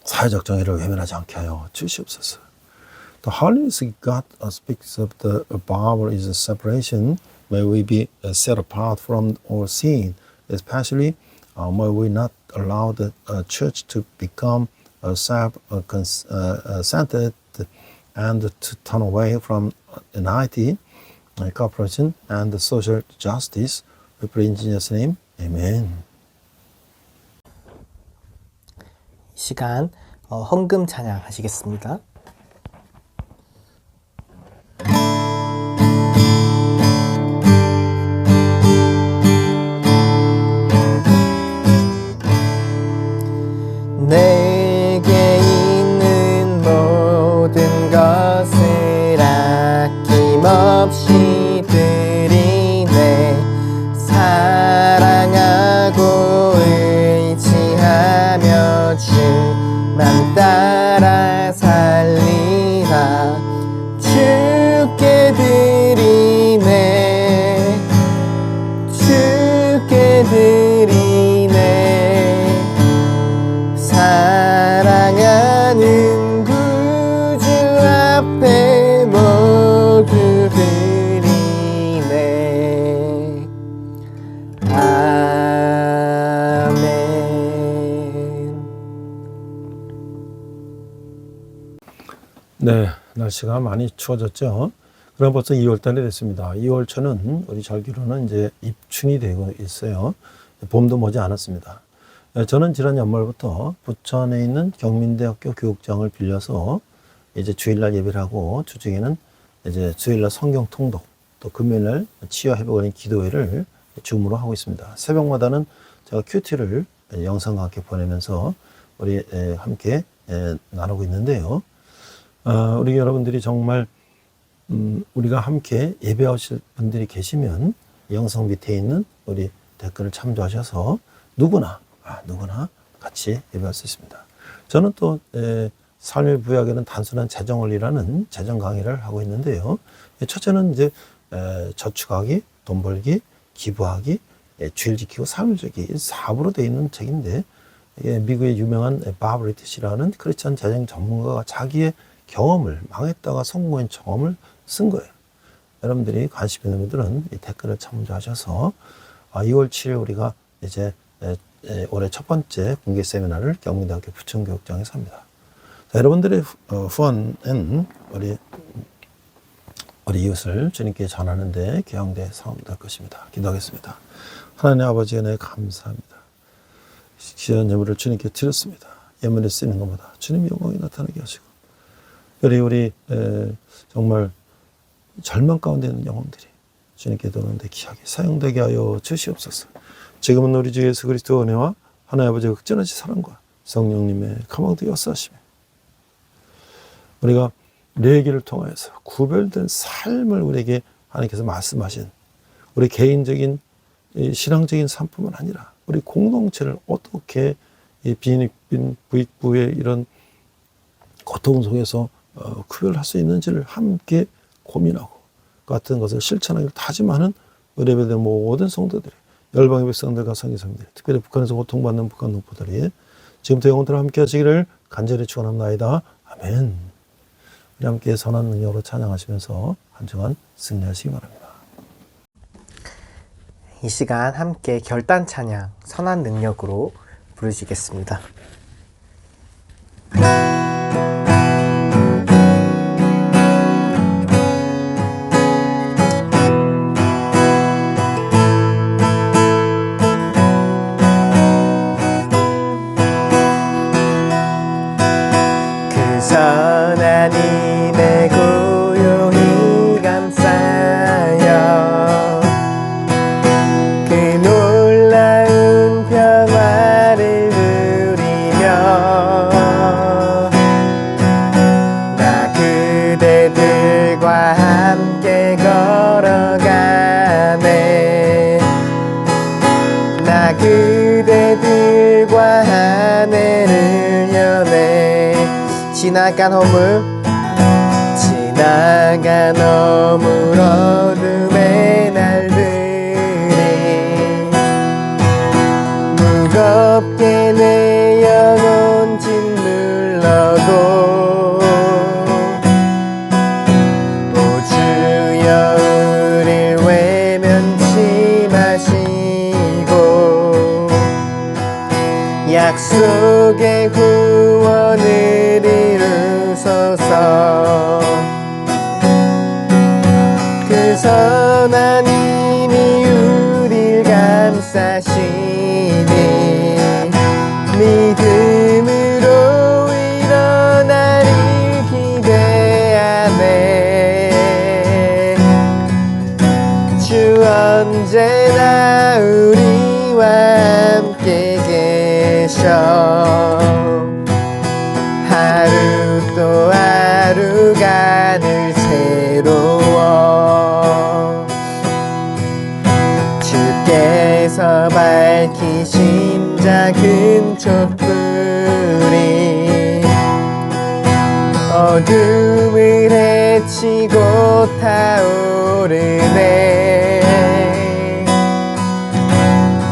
사회적 정의를 외면하지 않게 하여 주시옵소서. The holiness of God speaks of the power is a separation. May we be set apart from all sin, especially may we not allow the church to become self-centered and to turn away from unity, cooperation, and social justice. We pray in Jesus' name. Amen. 이 시간 헌금 찬양 하시겠습니다. 내게 있는 모든 것을 아낌없이 드리네. 사랑하고 의지하며 주만 따라 살리라. 주께 드리네. 주께 드리네. 사랑하는 구주 앞에 모두 드리네. 아멘. 네, 날씨가 많이 추워졌죠. 그럼 벌써 2월달이 됐습니다. 2월초는 우리 절기로는 이제 입춘이 되고 있어요. 봄도 머지 않았습니다. 저는 지난 연말부터 부천에 있는 경민대학교 교육장을 빌려서 이제 주일날 예배를 하고, 주중에는 이제 주일날 성경 통독, 또 금요일날 치유 회복을 위한 기도회를 줌으로 하고 있습니다. 새벽마다는 제가 큐티를 영상과 함께 보내면서 우리 함께 나누고 있는데요. 우리 여러분들이 정말 우리가 함께 예배하실 분들이 계시면 영상 밑에 있는 우리 댓글을 참조하셔서 누구나 같이 예배할 수 있습니다. 저는 또 삶의 부약에는 단순한 재정 원리라는 재정 강의를 하고 있는데요. 첫째는 이제 저축하기, 돈 벌기, 기부하기, 주일 지키고 삶을 지키기, 4부로 되어 있는 책인데, 미국의 유명한 밥 리티시라는 크리스천 재정 전문가가 자기의 경험을, 망했다가 성공한 경험을 쓴 거예요. 여러분들이 관심 있는 분들은 이 댓글을 참조하셔서 2월 7일 우리가 이제 올해 첫 번째 공개 세미나를 경민대학교 부천교육장에서 합니다. 자, 여러분들의 후원은 우리 이웃을 주님께 전하는데 귀양대 사업될 것입니다. 기도하겠습니다. 하나님 아버지 은혜 감사합니다. 귀한 예물을 주님께 드렸습니다. 예물에 쓰이는 것보다 주님 영광이 나타나게 하시고, 우리 정말 절망 가운데 있는 영혼들이 주님께 도는데 귀하게 사용되게 하여 주시옵소서. 지금은 우리 주 예수 그리스도 은혜와 하나님 아버지의 극진하신 사랑과 성령님의 감화도 역사하시며, 우리가 레기를 통하여서 구별된 삶을 우리에게 하나님께서 말씀하신 우리 개인적인 신앙적인 삶뿐만 아니라 우리 공동체를 어떻게 이 빈익빈 부익부의 이런 고통 속에서 구별할 수 있는지를 함께 고민하고 그 같은 것을 실천하기를 다짐하는 우리 예배된 모든 성도들이, 열방의 백성들과 성의성들이, 특별히 북한에서 고통받는 북한 농부들이 지금부터 영혼들과 함께 하시기를 간절히 축원합니다. 아멘. 우리 함께 선한 능력으로 찬양하시면서 한 주간 승리하시기 바랍니다. 이 시간 함께 결단 찬양 선한 능력으로 부르시겠습니다. 선하님의 고요히 감싸여 그 놀라운 평화를 누리며 나 그대들과 함께 걸어가네. 나 그대들과 하늘을 여네. 지나간 허물 어둠의 날들이 무겁게 내 영혼 짓눌러도 오 주여 우릴 외면치 마시고 약속의 구원을 이루소서. 그 선한 힘이 우릴 감싸시니 믿음으로 일어나를 기대하네. 주 언제나 우리와 함께 계셔. 하루 또 하루가 늘 새로워. 주께서 밝히신 작은 촛불이 어둠을 헤치고 타오르네.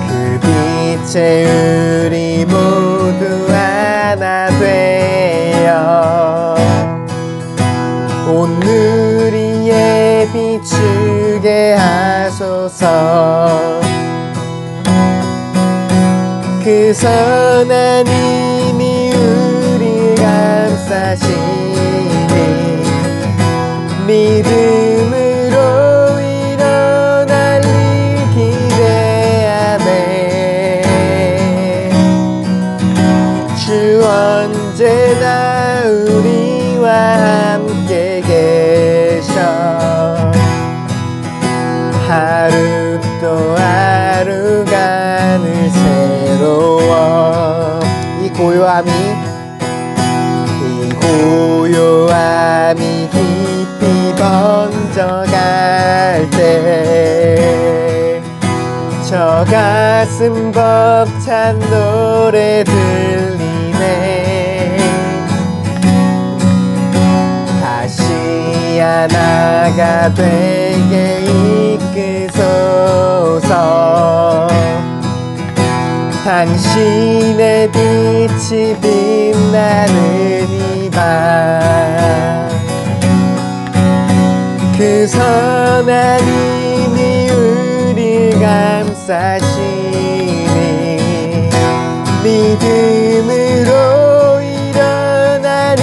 그 빛에 우리 모두 하나 되어 오늘 위에 비추게 하소서. 그 선한 힘이 우리 감싸시니 믿음으로 일어날 일 기대하네. 주 언제나 우리와 함께 계셔. 하루 또 하루가 늘 새로워. 이 고요함이 깊이 번져갈 때 저 가슴 벅찬 노래 들리네. 다시 하나가 되게 이끄소서. 당신의 빛이 빛나는 이 밤 그 선한 힘이 우릴 감싸시니 믿음으로 일어나를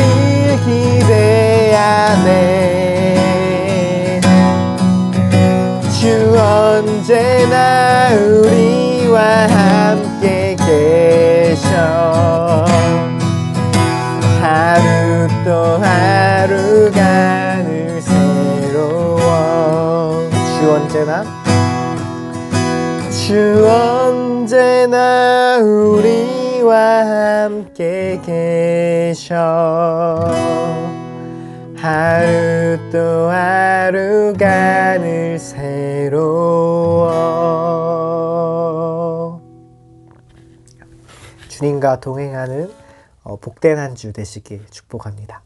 기대하네. 주 언제나 우리와 함께 계셔. 하루 또 하루가 늘 새로워. 주 언제나 우리와 함께 계셔. 하루 또 하루가 늘 새로워. 주님과 동행하는 복된 한 주 되시길 축복합니다.